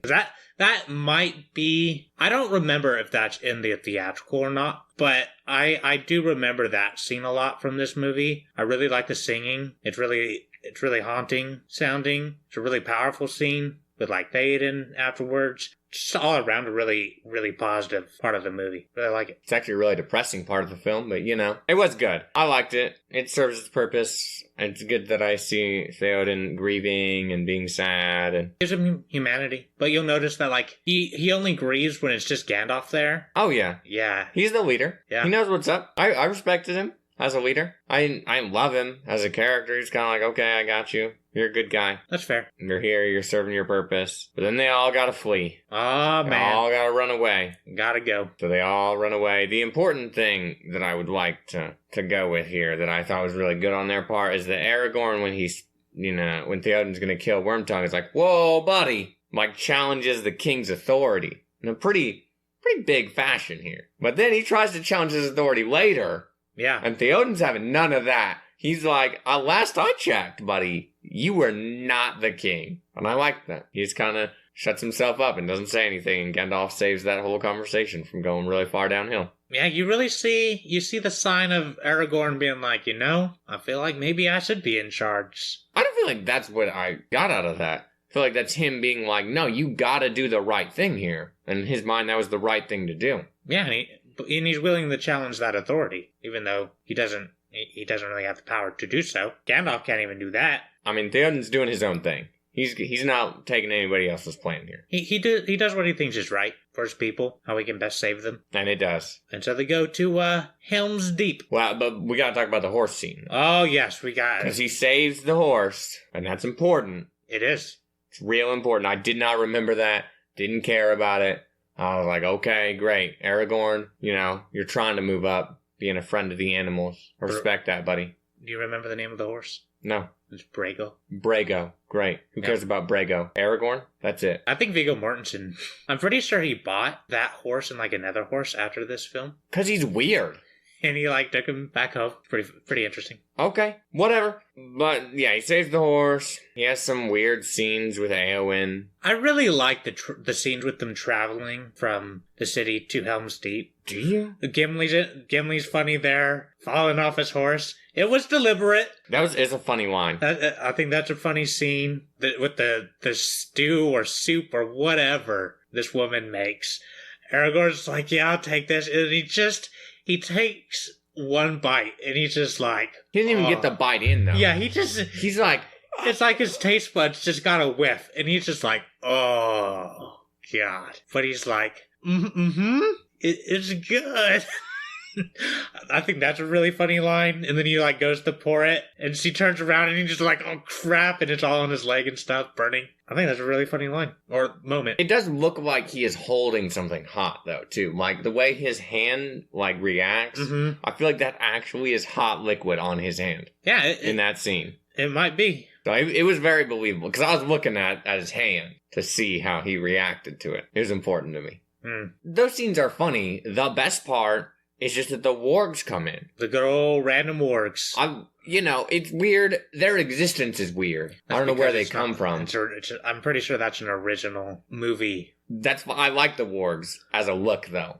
That might be... I don't remember if that's in the theatrical or not, but I do remember that scene a lot from this movie. I really like the singing. It's really haunting sounding. It's a really powerful scene. with like Theoden afterwards. Just all around a really, really positive part of the movie. Really like it.
It's actually a really depressing part of the film, but it was good. I liked it. It serves its purpose. It's good that I see Theoden grieving and being sad. And
Gives him humanity. But you'll notice that, like, he only grieves when it's just Gandalf there.
Oh, yeah.
Yeah.
He's the leader.
Yeah.
He knows what's up. I respected him as a leader. I love him as a character. He's kind of like, okay, I got you. You're a good guy.
That's fair.
You're here. You're serving your purpose. But then they all gotta flee.
Oh, man.
They all gotta run away.
Gotta go.
So they all run away. The important thing that I would like to go with here that I thought was really good on their part is that Aragorn, when he's, when Theoden's gonna kill Wormtongue, is like, whoa, buddy. Like, challenges the king's authority in a pretty big fashion here. But then he tries to challenge his authority later.
Yeah.
And Theoden's having none of that. He's like, last I checked, buddy, you were not the king. And I like that. He just kind of shuts himself up and doesn't say anything. And Gandalf saves that whole conversation from going really far downhill.
Yeah, you really see the sign of Aragorn being like, I feel like maybe I should be in charge.
I don't feel like that's what I got out of that. I feel like that's him being like, no, you gotta do the right thing here. And in his mind, that was the right thing to do.
Yeah, and he's willing to challenge that authority, even though he doesn't really have the power to do so. Gandalf can't even do that.
I mean, Theoden's doing his own thing. He's not taking anybody else's plan here.
He does what he thinks is right for his people, how he can best save them.
And it does.
And so they go to Helms Deep.
Well, but we gotta talk about the horse scene.
Oh, yes, we got it.
Because he saves the horse, and that's important.
It is.
It's real important. I did not remember that. Didn't care about it. I was like, okay, great. Aragorn, you're trying to move up, being a friend of the animals. Respect that, buddy.
Do you remember the name of the horse?
No.
It's Brago.
Brago. Great. Who cares about Brago? Aragorn? That's it.
I think Viggo Mortensen, I'm pretty sure he bought that horse and like another horse after this film.
Because he's weird.
And he took him back home. Pretty interesting.
Okay, whatever. But yeah, he saves the horse. He has some weird scenes with Éowyn.
I really like the scenes with them traveling from the city to Helm's Deep.
Do you?
Gimli's funny there, falling off his horse. It was deliberate.
It's a funny line.
I think that's a funny scene with the stew or soup or whatever this woman makes. Aragorn's like, yeah, I'll take this, and he takes one bite, and he's just like...
He didn't even get the bite in, though.
Yeah, he's like... It's like his taste buds just got a whiff, and he's just like, oh, God. But he's like, it's good. I think that's a really funny line. And then he goes to pour it, and she turns around, and he's just like, oh, crap, and it's all on his leg and stuff, burning. I think that's a really funny line, or moment.
It does look like he is holding something hot, though, too. Like, the way his hand, reacts, I feel like that actually is hot liquid on his hand.
Yeah.
In that scene.
It might be.
So it was very believable, because I was looking at his hand to see how he reacted to it. It was important to me. Those scenes are funny. The best part is just that the wargs come in.
The good old random wargs.
It's weird. Their existence is weird. I don't know where they come from.
I'm pretty sure that's an original movie.
I like the wargs as a look, though.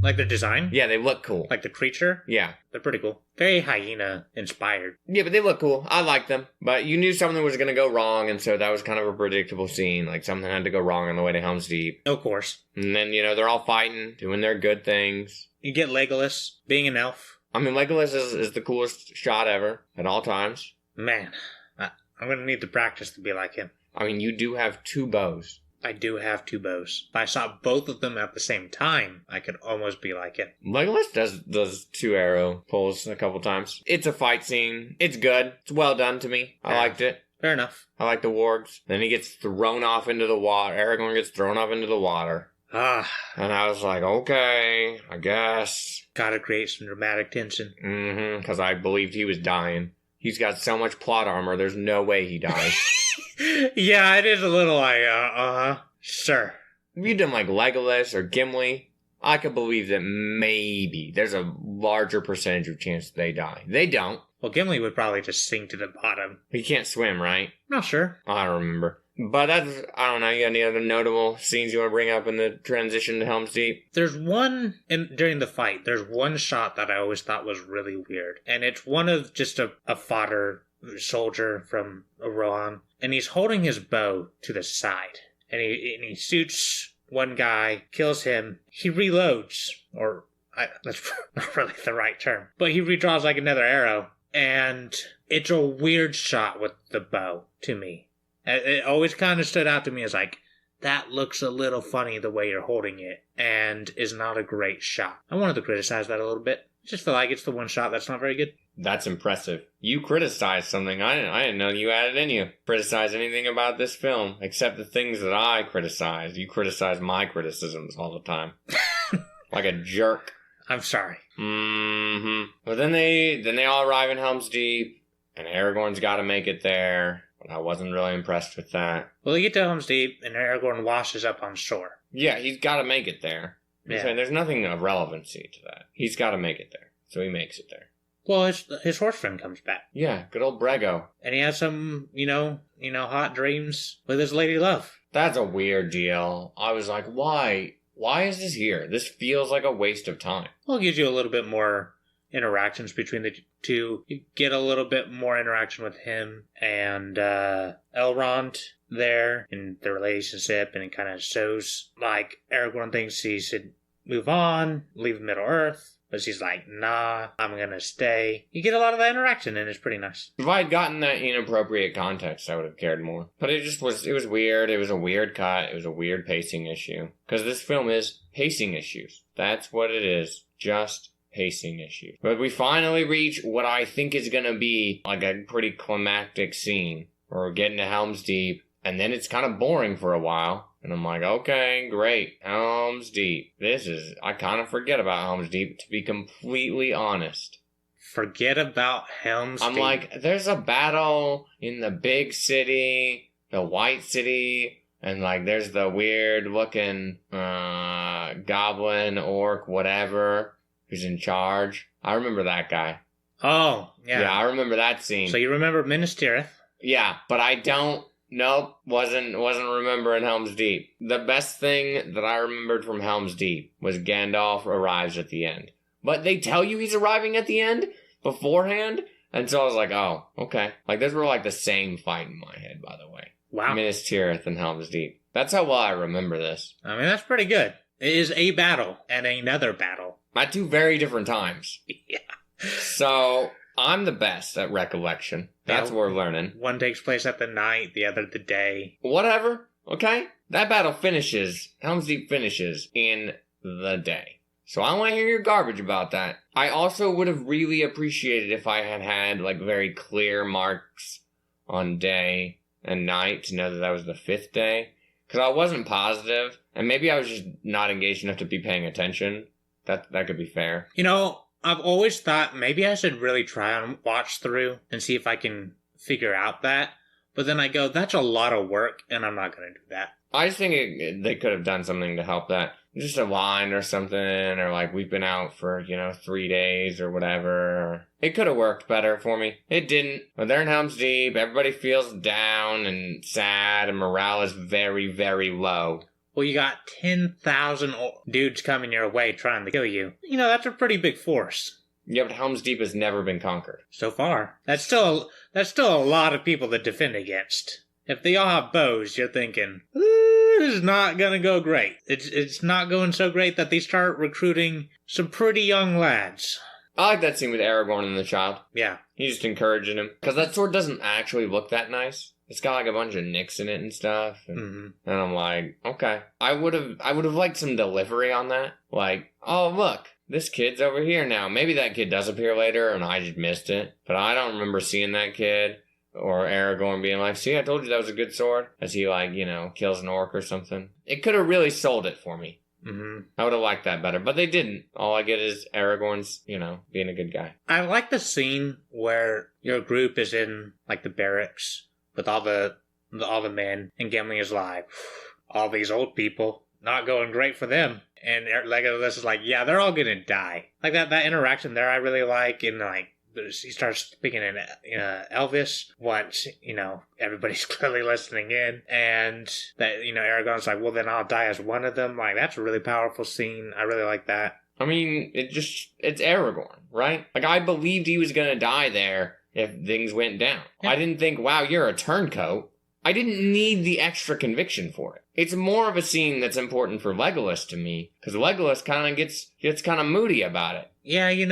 Like the design?
Yeah, they look cool.
Like the creature?
Yeah.
They're pretty cool. Very hyena-inspired.
Yeah, but they look cool. I like them. But you knew something was going to go wrong, and so that was kind of a predictable scene. Like, something had to go wrong on the way to Helm's Deep.
Of course.
And then, they're all fighting, doing their good things.
You get Legolas being an elf.
I mean, Legolas is the coolest shot ever at all times.
Man, I'm going to need to practice to be like him.
I mean, you do have 2 bows.
I do have 2 bows. If I shot both of them at the same time, I could almost be like him.
Legolas does 2 arrow pulls a couple times. It's a fight scene. It's good. It's well done to me. I liked it.
Fair enough.
I like the wargs. Then he gets thrown off into the water. Aragorn gets thrown off into the water. And I was like, okay, I guess.
Gotta create some dramatic tension.
Because I believed he was dying. He's got so much plot armor, there's no way he dies.
Yeah, it is a little sure.
If you'd done Legolas or Gimli, I could believe that maybe there's a larger percentage of chance that they die. They don't.
Well, Gimli would probably just sink to the bottom.
He can't swim, right?
Not sure.
I don't remember. But I don't know, you got any other notable scenes you want to bring up in the transition to Helm's Deep?
During the fight, there's one shot that I always thought was really weird. And it's one of just a fodder soldier from Rohan. And he's holding his bow to the side. and he shoots one guy, kills him. He reloads, that's not really the right term, but he redraws like another arrow, and it's a weird shot with the bow to me. It always kind of stood out to me as like, that looks a little funny the way you're holding it, and is not a great shot. I wanted to criticize that a little bit. I just feel like it's the one shot that's not very good.
That's impressive. You criticized something I didn't know you had it in you. Criticize anything about this film, except the things that I criticize. You criticize my criticisms all the time. Like a jerk.
I'm sorry.
But then they all arrive in Helms Deep, and Aragorn's got to make it there. But I wasn't really impressed with that.
Well, they get to Helms Deep, and Aragorn washes up on shore.
Yeah, he's got to make it there. Yeah. So there's nothing of relevancy to that. He's got to make it there. So he makes it there.
Well, his horse friend comes back.
Yeah, good old Brego.
And he has some, hot dreams with his lady love.
That's a weird deal. I was like, why? Why is this here? This feels like a waste of time.
Well, it gives you a little bit more interactions between the two. You get a little bit more interaction with him and Elrond there in their relationship, and it kind of shows, like, Aragorn thinks he should move on, leave Middle-earth. But she's like, nah, I'm gonna stay. You get a lot of that interaction, and it's pretty nice.
If I had gotten that inappropriate context, I would have cared more. But it was weird. It was a weird cut. It was a weird pacing issue. Because this film is pacing issues. That's what it is. Just pacing issues. But we finally reach what I think is gonna be like a pretty climactic scene. We're getting to Helm's Deep, and then it's kind of boring for a while. And I'm like, okay, great. Helm's Deep. I kind of forget about Helm's Deep, to be completely honest.
Forget about Helm's Deep?
I'm like, there's a battle in the big city, the white city, and like there's the weird looking goblin, orc, whatever, who's in charge. I remember that guy.
Oh, yeah.
Yeah, I remember that scene.
So you remember Minas Tirith?
Yeah, but I don't. Nope, wasn't remembering Helm's Deep. The best thing that I remembered from Helm's Deep was Gandalf arrives at the end. But they tell you he's arriving at the end beforehand, and so I was like, oh, okay. Like, those were like the same fight in my head, by the way.
Wow.
Minas Tirith and Helm's Deep. That's how well I remember this.
I mean, that's pretty good. It is a battle and another battle.
At two very different times.
Yeah.
So, I'm the best at recollection. That's what we're learning.
One takes place at the night, the other the day.
Whatever, okay? That battle finishes, Helm's Deep finishes in the day. So I don't want to hear your garbage about that. I also would have really appreciated if I had like very clear marks on day and night to know that was the fifth day. Because I wasn't positive, and maybe I was just not engaged enough to be paying attention. That could be fair.
I've always thought maybe I should really try and watch through and see if I can figure out that. But then I go, that's a lot of work, and I'm not going to do that.
I just think they could have done something to help that. Just a line or something, or like, we've been out for, 3 days or whatever. It could have worked better for me. It didn't. But they're in Helm's Deep, everybody feels down and sad, and morale is very, very low.
Well, you got 10,000 dudes coming your way trying to kill you. That's a pretty big force.
Yeah, but Helm's Deep has never been conquered.
So far. That's still a lot of people to defend against. If they all have bows, you're thinking, this is not going to go great. It's not going so great that they start recruiting some pretty young lads.
I like that scene with Aragorn and the child.
Yeah.
He's just encouraging him. Because that sword doesn't actually look that nice. It's got like a bunch of nicks in it and stuff. And I'm like, okay. I would have liked some delivery on that. Like, oh, look, this kid's over here now. Maybe that kid does appear later and I just missed it. But I don't remember seeing that kid. Or Aragorn being like, see, I told you that was a good sword. As he kills an orc or something. It could have really sold it for me. I would have liked that better, but they didn't. All I get is Aragorn's, being a good guy.
I like the scene where your group is in, like, the barracks with all the men, and Gimli is like, all these old people, not going great for them. And Legolas is like, yeah, they're all gonna die. Like, that interaction there I really like, and, like, he starts speaking in Elvish once, everybody's clearly listening in. And that, Aragorn's like, well, then I'll die as one of them. Like, that's a really powerful scene. I really like that.
I mean, it's Aragorn, right? Like, I believed he was going to die there if things went down. Yeah. I didn't think, wow, you're a turncoat. I didn't need the extra conviction for it. It's more of a scene that's important for Legolas to me, because Legolas kind of gets kind of moody about it.
Yeah, he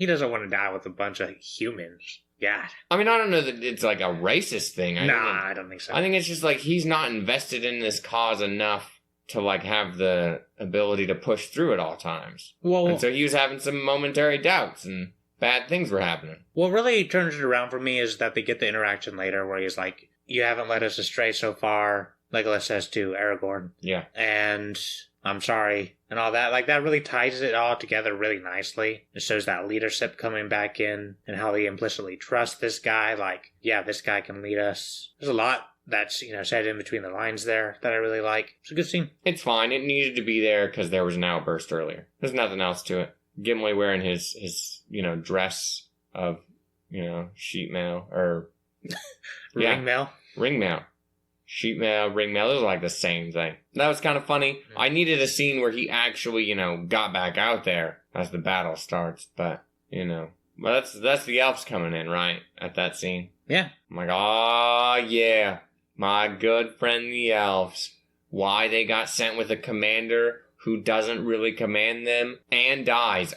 doesn't want to die with a bunch of humans. Yeah.
I mean, I don't know that it's like a racist thing.
I don't think so.
I think it's just like he's not invested in this cause enough to like have the ability to push through at all times.
Well,
and so he was having some momentary doubts and bad things were happening.
What really turns it around for me is that they get the interaction later where he's like, "You haven't led us astray so far," Legolas says to Aragorn.
Yeah.
And I'm sorry, and all that. Like, that really ties it all together really nicely. It shows that leadership coming back in and how he implicitly trusts this guy. Like, yeah, this guy can lead us. There's a lot that's, said in between the lines there that I really like. It's a good scene.
It's fine. It needed to be there because there was an outburst earlier. There's nothing else to it. Gimli wearing his dress of, sheet mail or...
Ring mail?
Ring mail. Sheet mail, ring mail, those are like the same thing. That was kind of funny. I needed a scene where he actually, got back out there as the battle starts. But, but that's the elves coming in, right? At that scene.
Yeah.
I'm like, oh, yeah. My good friend, the elves. Why they got sent with a commander who doesn't really command them and dies.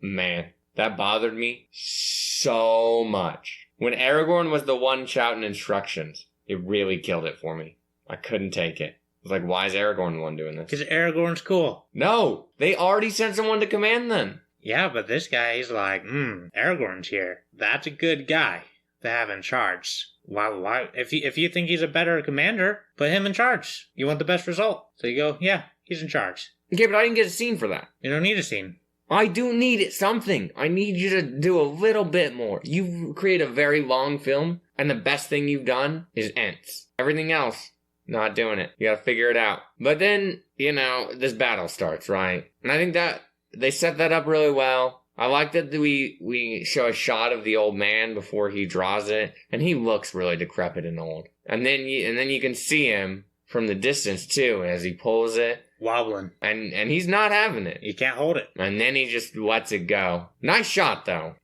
Man, that bothered me so much. When Aragorn was the one shouting instructions, it really killed it for me. I couldn't take it. I was like, why is Aragorn the one doing this?
Because Aragorn's cool.
No, they already sent someone to command them.
Yeah, but this guy, he's like, Aragorn's here. That's a good guy to have in charge. Why? If you think he's a better commander, put him in charge. You want the best result. So you go, yeah, he's in charge.
Okay, but I didn't get a scene for that.
You don't need a scene.
I do need something. I need you to do a little bit more. You create a very long film, and the best thing you've done is Ents. Everything else, not doing it. You gotta figure it out. But then, this battle starts, right? And I think that they set that up really well. I like that we show a shot of the old man before he draws it, and he looks really decrepit and old. And then you can see him from the distance too as he pulls it.
Wobbling.
And he's not having it.
He can't hold it.
And then he just lets it go. Nice shot, though.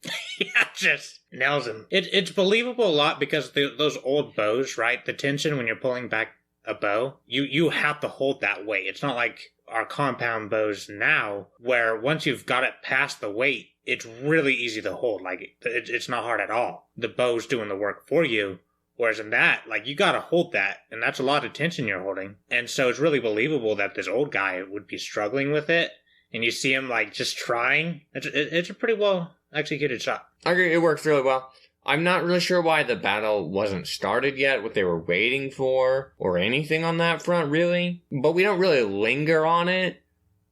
Yeah, just nails him. It's believable a lot because those old bows, right? The tension when you're pulling back a bow, you have to hold that weight. It's not like our compound bows now, where once you've got it past the weight, it's really easy to hold. Like, it's not hard at all. The bow's doing the work for you. Whereas in that, like, you gotta hold that, and that's a lot of tension you're holding. And so it's really believable that this old guy would be struggling with it, and you see him, like, just trying. It's a pretty well executed shot.
I agree, it works really well. I'm not really sure why the battle wasn't started yet, what they were waiting for, or anything on that front, really. But we don't really linger on it.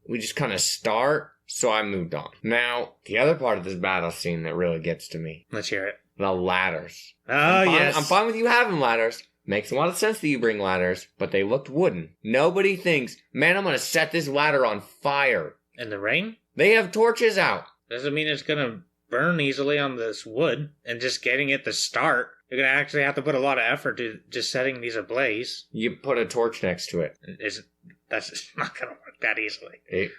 We just kind of start, so I moved on. Now, the other part of this battle scene that really gets to me.
Let's hear it.
The ladders.
Oh, yes.
I'm fine with you having ladders. Makes a lot of sense that you bring ladders, but they looked wooden. Nobody thinks, man, I'm going to set this ladder on fire.
In the rain?
They have torches out.
Doesn't mean it's going to burn easily on this wood, and just getting it to start. You're going to actually have to put a lot of effort to just setting these ablaze.
You put a torch next to it.
That's just not going to work that easily.
It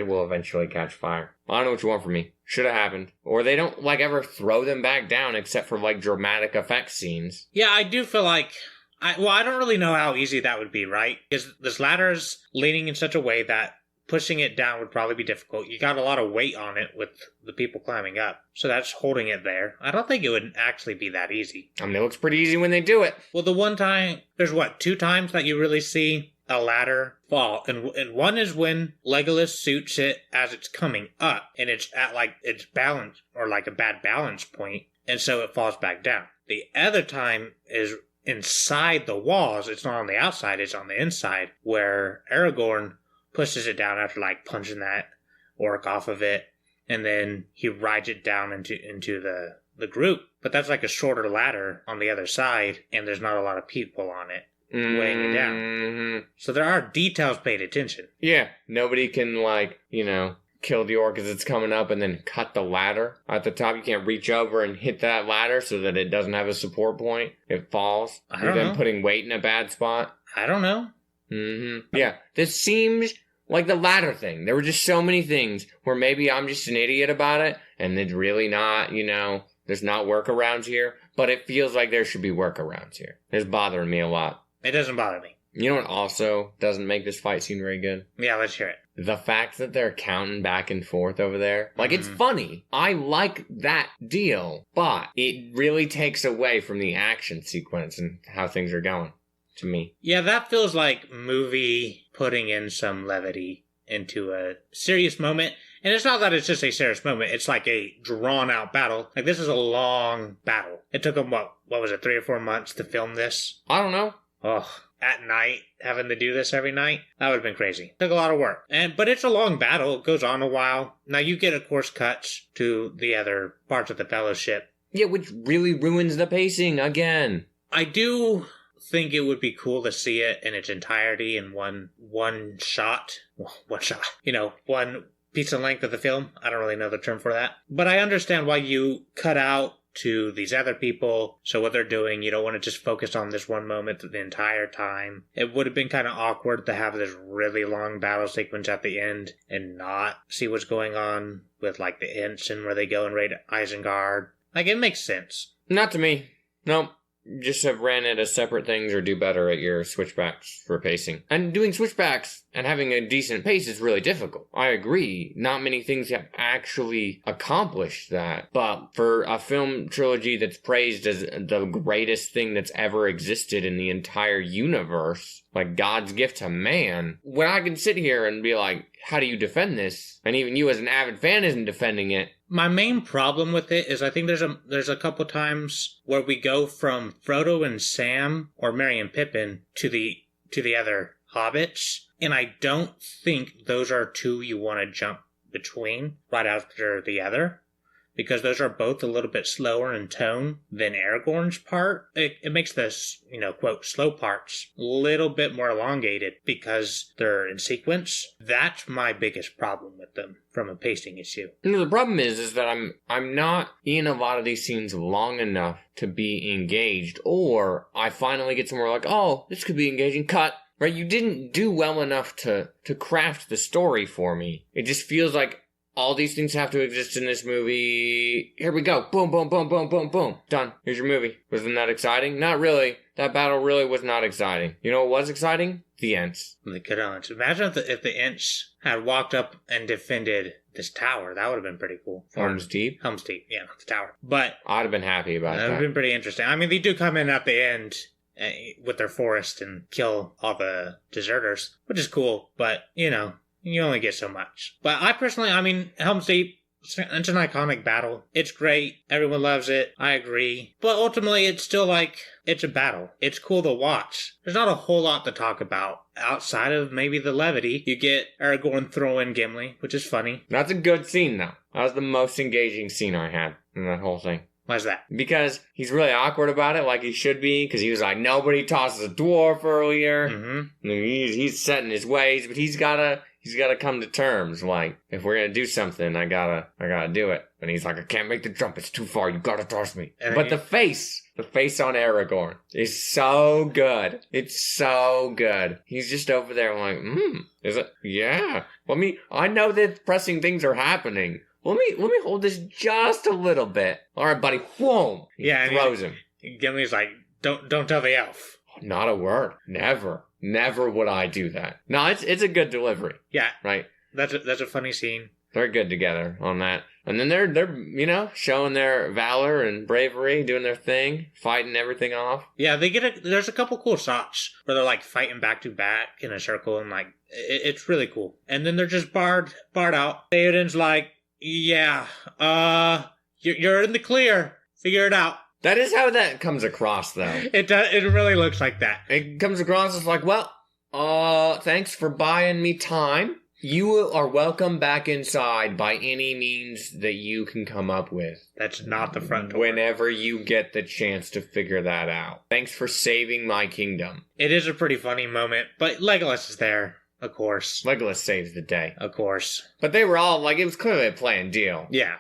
will eventually catch fire. I don't know what you want from me. Should have happened. Or they don't, ever throw them back down except for, dramatic effect scenes.
Yeah, I do feel like... I don't really know how easy that would be, right? Because this ladder's leaning in such a way that pushing it down would probably be difficult. You got a lot of weight on it with the people climbing up. So that's holding it there. I don't think it would actually be that easy.
It looks pretty easy when they do it.
Well, the one time... There's, 2 times that you really see a ladder fall, and one is when Legolas suits it as it's coming up, and it's at its balance, or a bad balance point, and so it falls back down. The other time is inside the walls. It's not on the outside, it's on the inside, where Aragorn pushes it down after punching that orc off of it, and then he rides it down into the group. But that's a shorter ladder on the other side, and there's not a lot of people on it weighing it down. Mm-hmm. So there are details paid attention.
Yeah, nobody can kill the orc as it's coming up and then cut the ladder at the top. You can't reach over and hit that ladder so that it doesn't have a support point. It falls. You're then putting weight in a bad spot.
I don't know.
Mm-hmm. Yeah, this seems like the ladder thing. There were just so many things where maybe I'm just an idiot about it, and it's really not, there's not workarounds here, but it feels like there should be workarounds here. It's bothering me a lot.
It doesn't bother me.
You know what also doesn't make this fight scene very good?
Yeah, let's hear it.
The fact that they're counting back and forth over there. Like, it's funny. I like that deal, but it really takes away from the action sequence and how things are going, to me.
Yeah, that feels like movie putting in some levity into a serious moment. And it's not that it's just a serious moment. It's like a drawn-out battle. Like, this is a long battle. It took them, what was it, 3 or 4 months to film this?
I don't know.
Oh, at night, having to do this every night? That would have been crazy. Took a lot of work. But it's a long battle. It goes on a while. Now, you get, of course, cuts to the other parts of the Fellowship.
Yeah, which really ruins the pacing again.
I do think it would be cool to see it in its entirety in one shot. Well, one shot. One piece of length of the film. I don't really know the term for that. But I understand why you cut out to these other people. So what they're doing, you don't want to just focus on this one moment the entire time. It would have been kind of awkward to have this really long battle sequence at the end and not see what's going on with like the Ents and where they go and raid Isengard. Like, it makes sense.
Not to me. Nope. Just have ran it as separate things or do better at your switchbacks for pacing. And doing switchbacks and having a decent pace is really difficult. I agree. Not many things have actually accomplished that. But for a film trilogy that's praised as the greatest thing that's ever existed in the entire universe, like God's gift to man, when I can sit here and be like, how do you defend this? And even you as an avid fan isn't defending it.
My main problem with it is I think there's a couple times where we go from Frodo and Sam or Merry and Pippin to the other hobbits, and I don't think those are two you want to jump between right after the other, because those are both a little bit slower in tone than Aragorn's part. It makes this, quote, slow parts a little bit more elongated because they're in sequence. That's my biggest problem with them from a pacing issue.
The problem is that I'm not in a lot of these scenes long enough to be engaged, or I finally get somewhere like, oh, this could be engaging, cut. Right? You didn't do well enough to craft the story for me. It just feels like all these things have to exist in this movie. Here we go. Boom, boom, boom, boom, boom, boom. Done. Here's your movie. Wasn't that exciting? Not really. That battle really was not exciting. You know what was exciting? The Ents.
The good Ents. Imagine if the Ents had walked up and defended this tower. That would have been pretty cool.
Helms Deep?
Helms Deep, yeah, the tower. But
I'd have been happy about that.
That would have been pretty interesting. I mean, they do come in at the end with their forest and kill all the deserters, which is cool, but, you only get so much. But I personally, Helm's Deep, it's an iconic battle. It's great. Everyone loves it. I agree. But ultimately, it's still like, it's a battle. It's cool to watch. There's not a whole lot to talk about outside of maybe the levity. You get Aragorn throw in Gimli, which is funny.
That's a good scene, though. That was the most engaging scene I had in that whole thing.
Why's that?
Because he's really awkward about it, like he should be, because he was like, nobody tosses a dwarf earlier.
Mm-hmm.
He's set in his ways, but he's gotta come to terms, like, if we're gonna do something, I gotta do it. And he's like, I can't make the jump, it's too far, you gotta trust me. But the face on Aragorn is so good. It's so good. He's just over there like, is it? Yeah. I know that pressing things are happening. Let me hold this just a little bit. All right, buddy. Whoa. He throws him.
Gimli's like, don't tell the elf.
Not a word. Never would I do that. No, it's a good delivery.
Yeah.
Right.
That's a funny scene.
They're good together on that. And then they're showing their valor and bravery, doing their thing, fighting everything off.
Yeah, there's a couple cool shots where they're like fighting back to back in a circle, and like it's really cool. And then they're just barred out. Theoden's like, yeah, you're in the clear. Figure it out.
That is how that comes across, though.
It does. It really looks like that.
It comes across as like, well, thanks for buying me time. You are welcome back inside by any means that you can come up with.
That's not the front door.
Whenever you get the chance to figure that out. Thanks for saving my kingdom.
It is a pretty funny moment, but Legolas is there. Of course.
Legolas saves the day.
Of course.
But they were all, like, it was clearly a planned deal.
Yeah.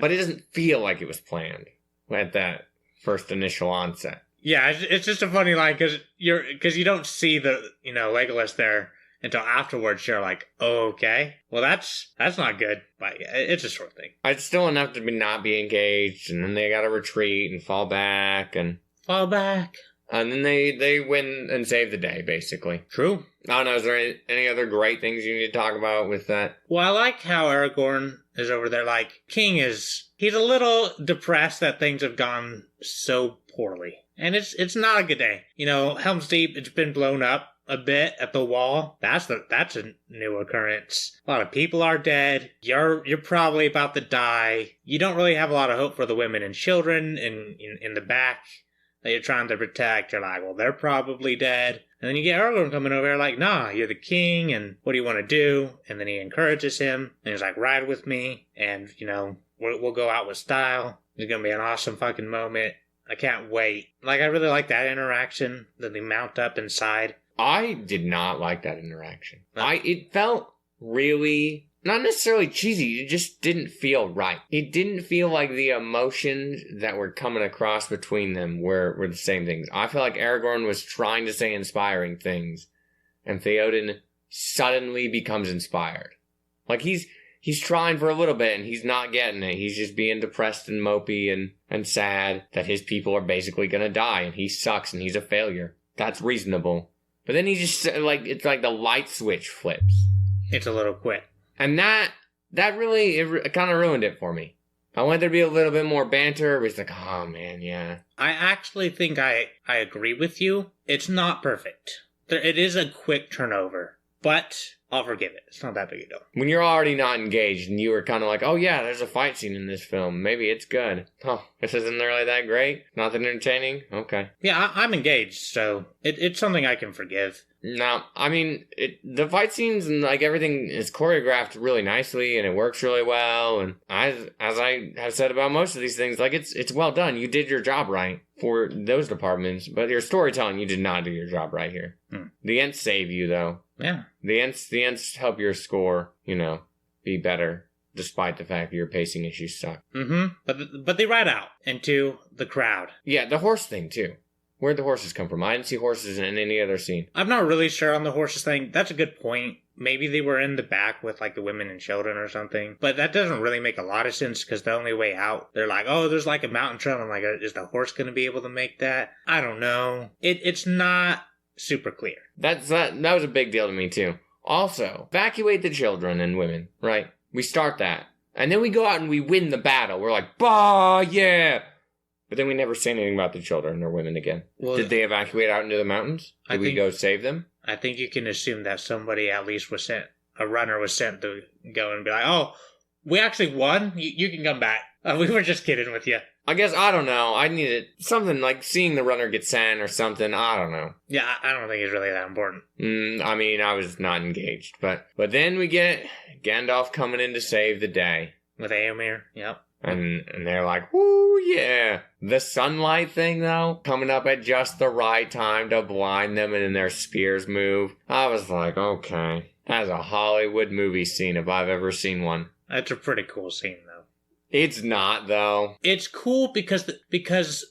But it doesn't feel like it was planned at that first initial onset.
Yeah, it's just a funny line, because you don't see the, Legolas there until afterwards you're like, oh, okay. Well, that's not good. But yeah, it's a short thing.
It's still enough to not be engaged, and then they gotta retreat and fall back, and then they win and save the day, basically.
True.
I don't know, is there any other great things you need to talk about with that?
Well, I like how Aragorn is over there. Like, he's a little depressed that things have gone so poorly. And it's not a good day. You know, Helms Deep, it's been blown up a bit at the wall. That's a new occurrence. A lot of people are dead. You're probably about to die. You don't really have a lot of hope for the women and children in the back that you're trying to protect. You're like, well, they're probably dead. And then you get Aragorn coming over here like, nah, you're the king, and what do you want to do? And then he encourages him, and he's like, ride with me, and, you know, we'll go out with style. It's going to be an awesome fucking moment. I can't wait. Like, I really like that interaction that they mount up inside.
I did not like that interaction. It felt really, not necessarily cheesy, it just didn't feel right. It didn't feel like the emotions that were coming across between them were the same things. I feel like Aragorn was trying to say inspiring things, and Theoden suddenly becomes inspired. Like, he's trying for a little bit, and he's not getting it. He's just being depressed and mopey and sad that his people are basically gonna die, and he sucks, and he's a failure. That's reasonable. But then he just, like, it's like the light switch flips.
It's a little quick.
And that really, it kind of ruined it for me. I wanted there to be a little bit more banter, but it's like, oh man, yeah.
I actually think I agree with you. It's not perfect. It is a quick turnover, but I'll forgive it. It's not that big a deal.
When you're already not engaged and you were kind of like, oh yeah, there's a fight scene in this film. Maybe it's good. Oh, this isn't really that great? Not that entertaining? Okay.
Yeah, I'm engaged, so it's something I can forgive.
No, I mean, the fight scenes and like everything is choreographed really nicely and it works really well. And as I have said about most of these things, like it's well done. You did your job right for those departments, but your storytelling, you did not do your job right here. The Ents save you though.
Yeah.
The Ents help your score, you know, be better, despite the fact that your pacing issues suck.
But they ride out into the crowd.
Yeah, the horse thing too. Where'd the horses come from? I didn't see horses in any other scene.
I'm not really sure on the horses thing. That's a good point. Maybe they were in the back with, like, the women and children or something. But that doesn't really make a lot of sense, because the only way out, they're like, oh, there's, like, a mountain trail. I'm like, is the horse going to be able to make that? I don't know. It's not super clear.
That was a big deal to me, too. Also, evacuate the children and women, right? We start that. And then we go out and we win the battle. We're like, bah, yeah! But then we never say anything about the children or women again. Well, did they evacuate out into the mountains? Did we go save them?
I think you can assume that somebody at least was sent, a runner was sent to go and be like, oh, we actually won? You can come back. We were just kidding with you.
I guess, I don't know. I needed something like seeing the runner get sent or something. I don't know.
Yeah, I don't think it's really that important.
I mean, I was not engaged. But then we get Gandalf coming in to save the day.
With Éomer, yep.
And they're like, woo, yeah. The sunlight thing, though, coming up at just the right time to blind them and then their spears move. I was like, okay. That's a Hollywood movie scene if I've ever seen one.
That's a pretty cool scene, though.
It's not, though.
It's cool because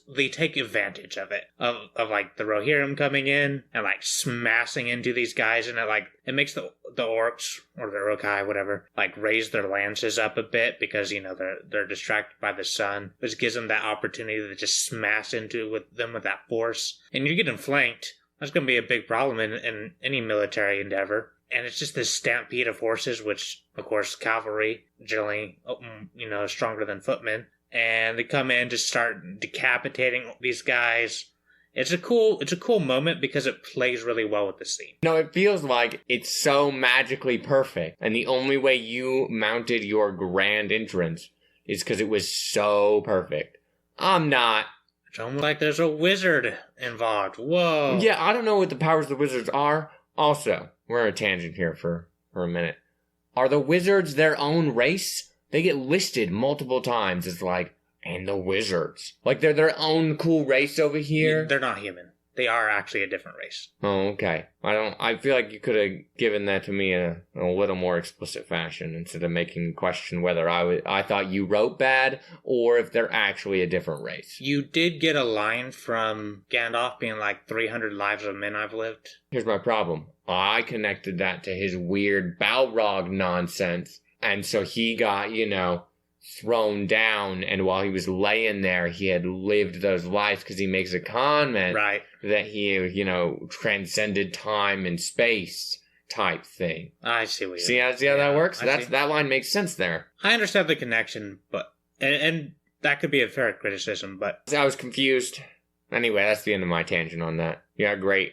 they take advantage of it. Of like, the Rohirrim coming in and, like, smashing into these guys. And it makes the orcs, or the Uruk-hai, whatever, like, raise their lances up a bit because, you know, they're distracted by the sun. Which gives them that opportunity to just smash into them with that force. And you're getting flanked. That's going to be a big problem in any military endeavor. And it's just this stampede of horses, which, of course, cavalry, generally, you know, stronger than footmen. And they come in to start decapitating these guys. It's a cool moment because it plays really well with the scene.
No, it feels like it's so magically perfect. And the only way you mounted your grand entrance is because it was so perfect. I'm not.
It's almost like there's a wizard involved. Whoa.
Yeah, I don't know what the powers of the wizards are. Also, we're on a tangent here for a minute. Are the wizards their own race? They get listed multiple times as like, and the wizards. Like they're their own cool race over here.
They're not human. they are actually a different race.
Oh, okay. I feel like you could have given that to me in a little more explicit fashion instead of making me question whether I thought you wrote bad or if they're actually a different race.
You did get a line from Gandalf being like 300 lives of men I've lived.
Here's my problem. I connected that to his weird Balrog nonsense, and so he got, thrown down, and while he was laying there, he had lived those lives because he makes a comment
Right.
that he, transcended time and space type thing.
I see what you
See how that works?
See.
That line makes sense there.
I understand the connection, but and that could be a fair criticism, but
I was confused. Anyway, that's the end of my tangent on that. You got great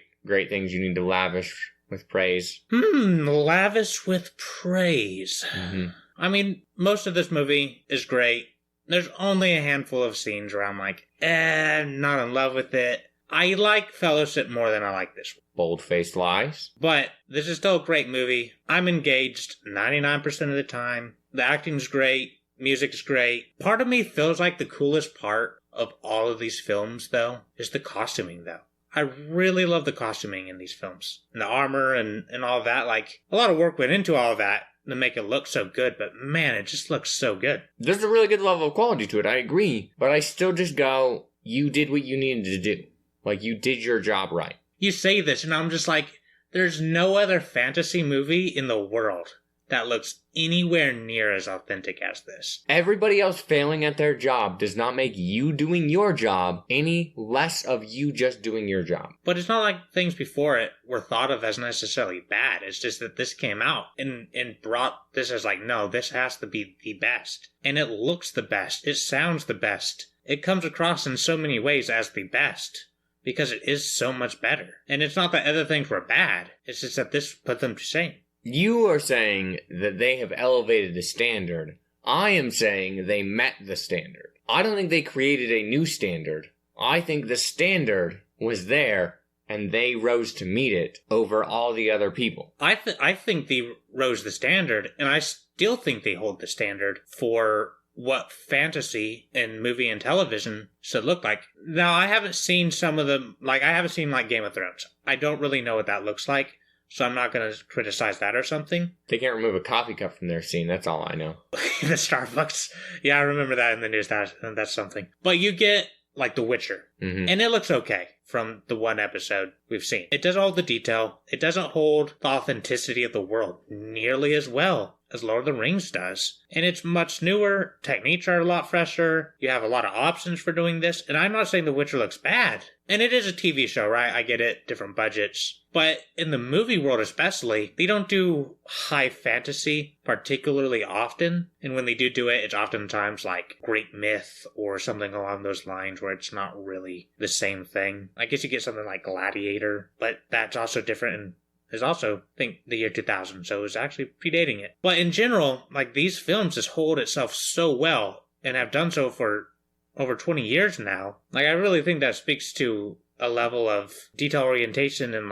things you need to lavish with praise.
Lavish with praise.
Mm-hmm.
I mean, most of this movie is great. There's only a handful of scenes where I'm like, not in love with it. I like Fellowship more than I like this one.
Bold-faced lies.
But this is still a great movie. I'm engaged 99% of the time. The acting's great. Music's great. Part of me feels like the coolest part of all of these films, though, is the costuming, though. I really love the costuming in these films. And the armor and all that. Like, a lot of work went into all of that to make it look so good, but man, it just looks so good.
There's a really good level of quality to it, I agree. But I still just go, you did what you needed to do. Like, you did your job right.
You say this, and I'm just like, there's no other fantasy movie in the world that looks anywhere near as authentic as this.
Everybody else failing at their job does not make you doing your job any less of you just doing your job.
But it's not like things before it were thought of as necessarily bad. It's just that this came out and brought this as like, no, this has to be the best. And it looks the best. It sounds the best. It comes across in so many ways as the best. Because it is so much better. And it's not that other things were bad. It's just that this put them to shame.
You are saying that they have elevated the standard. I am saying they met the standard. I don't think they created a new standard. I think the standard was there, and they rose to meet it over all the other people.
I think they rose the standard, and I still think they hold the standard for what fantasy in movie and television should look like. Now, I haven't seen some of them, I haven't seen, Game of Thrones. I don't really know what that looks like. So I'm not going to criticize that or something.
They can't remove a coffee cup from their scene. That's all I know.
The Starbucks. Yeah, I remember that in the news. That's something. But you get, The Witcher.
Mm-hmm.
And it looks okay from the one episode we've seen. It doesn't hold the detail. It doesn't hold the authenticity of the world nearly as well as Lord of the Rings does. And it's much newer. Techniques are a lot fresher. You have a lot of options for doing this. And I'm not saying The Witcher looks bad. And it is a TV show, right? I get it. Different budgets. But in the movie world especially, they don't do high fantasy particularly often. And when they do it, it's oftentimes Greek myth or something along those lines where it's not really the same thing. I guess you get something like Gladiator, but that's also different and is also, I think, the year 2000, so it's actually predating it. But in general, these films just hold itself so well and have done so for over 20 years now. I really think that speaks to a level of detail orientation and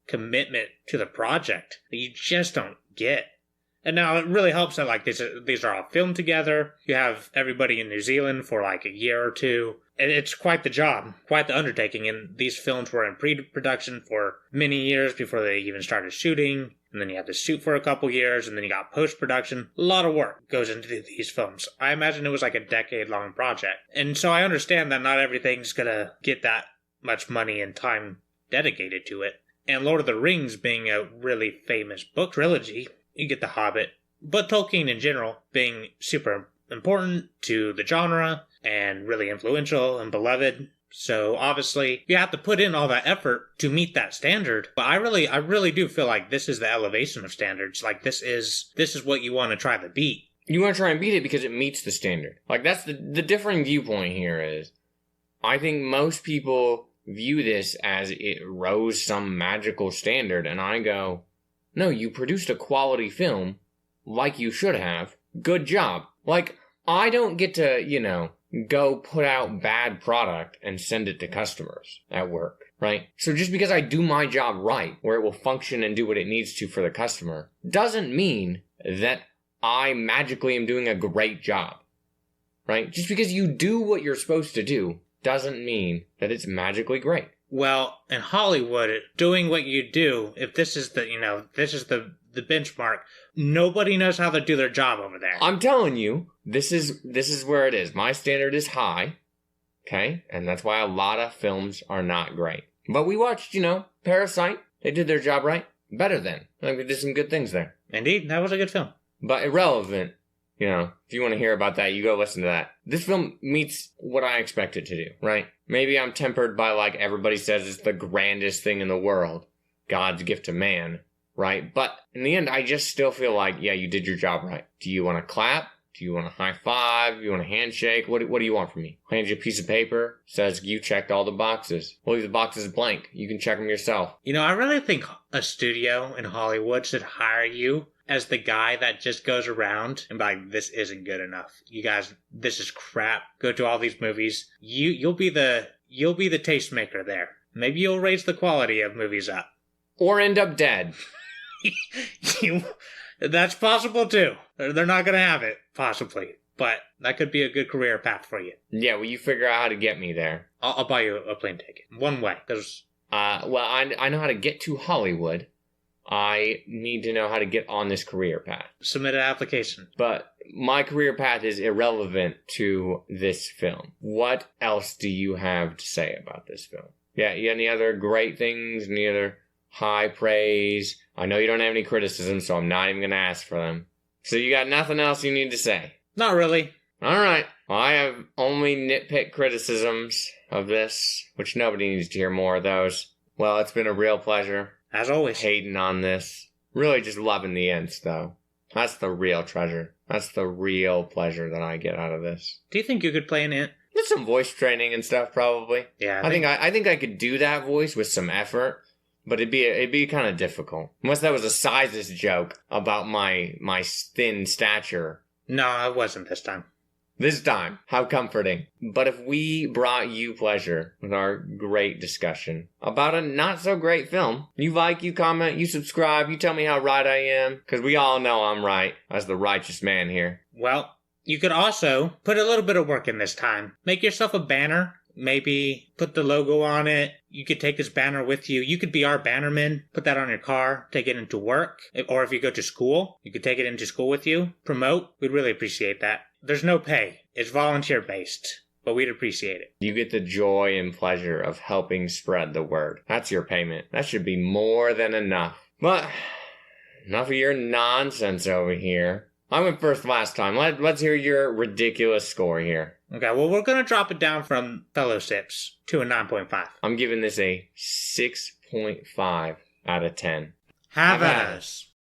commitment to the project that you just don't get. And now it really helps that these are all filmed together. You have everybody in New Zealand for a year or two. And it's quite the job, quite the undertaking. And these films were in pre-production for many years before they even started shooting. And then you have to shoot for a couple years, and then you got post-production. A lot of work goes into these films. I imagine it was a decade-long project. And so I understand that not everything's gonna get that much money and time dedicated to it. And Lord of the Rings being a really famous book trilogy, you get The Hobbit, but Tolkien in general being super important to the genre and really influential and beloved. So obviously you have to put in all that effort to meet that standard. But I really do feel like this is the elevation of standards. This is what you want to try to beat.
You want to try and beat it because it meets the standard. That's the differing viewpoint here is, I think most people view this as it rose some magical standard, and I go, no, you produced a quality film like you should have. Good job. I don't get to, go put out bad product and send it to customers at work, right? So just because I do my job right, where it will function and do what it needs to for the customer, doesn't mean that I magically am doing a great job, right? Just because you do what you're supposed to do doesn't mean that it's magically great.
Well, in Hollywood, doing what you do, if this is the benchmark, nobody knows how to do their job over there.
I'm telling you, this is where it is. My standard is high, okay? And that's why a lot of films are not great. But we watched, Parasite. They did their job right. Better than. Like, they did some good things there.
Indeed, that was a good film.
But irrelevant. If you want to hear about that, you go listen to that. This film meets what I expect it to do, right? Maybe I'm tempered by, like, everybody says it's the grandest thing in the world. God's gift to man, right? But in the end, I just still feel like, yeah, you did your job right. Do you want to clap? Do you want to high five? Do you want a handshake? What do you want from me? Hand you a piece of paper, says you checked all the boxes. We'll leave the boxes blank. You can check them yourself.
I really think a studio in Hollywood should hire you as the guy that just goes around and be like, this isn't good enough. You guys, this is crap. Go to all these movies. You'll be the tastemaker there. Maybe you'll raise the quality of movies up.
Or end up dead.
That's possible too. They're not going to have it, possibly. But that could be a good career path for you.
Yeah, well, you figure out how to get me there.
I'll buy you a plane ticket. One way.
I know how to get to Hollywood. I need to know how to get on this career path.
Submit an application.
But my career path is irrelevant to this film. What else do you have to say about this film? Yeah, any other great things? Any other high praise? I know you don't have any criticism, so I'm not even going to ask for them. So you got nothing else you need to say?
Not really.
All right. Well, I have only nitpick criticisms of this, which nobody needs to hear more of those. Well, it's been a real pleasure.
As always.
Hating on this. Really just loving the Ents, though. That's the real treasure. That's the real pleasure that I get out of this.
Do you think you could play an Ent?
There's some voice training and stuff, probably.
Yeah.
I think I could do that voice with some effort, but it'd be kind of difficult. Unless that was a sizes joke about my thin stature.
No, it wasn't this time.
This time. How comforting. But if we brought you pleasure with our great discussion about a not-so-great film, you like, you comment, you subscribe, you tell me how right I am, because we all know I'm right, as the righteous man here.
Well, you could also put a little bit of work in this time. Make yourself a banner. Maybe put the logo on it. You could take this banner with you. You could be our bannerman. Put that on your car. Take it into work. Or if you go to school, you could take it into school with you. Promote. We'd really appreciate that. There's no pay. It's volunteer-based. But we'd appreciate it.
You get the joy and pleasure of helping spread the word. That's your payment. That should be more than enough. But enough of your nonsense over here. I went first last time. Let's hear your ridiculous score here.
Okay, well, we're going to drop it down from fellowships to a 9.5.
I'm giving this a 6.5 out of 10.
Have at us.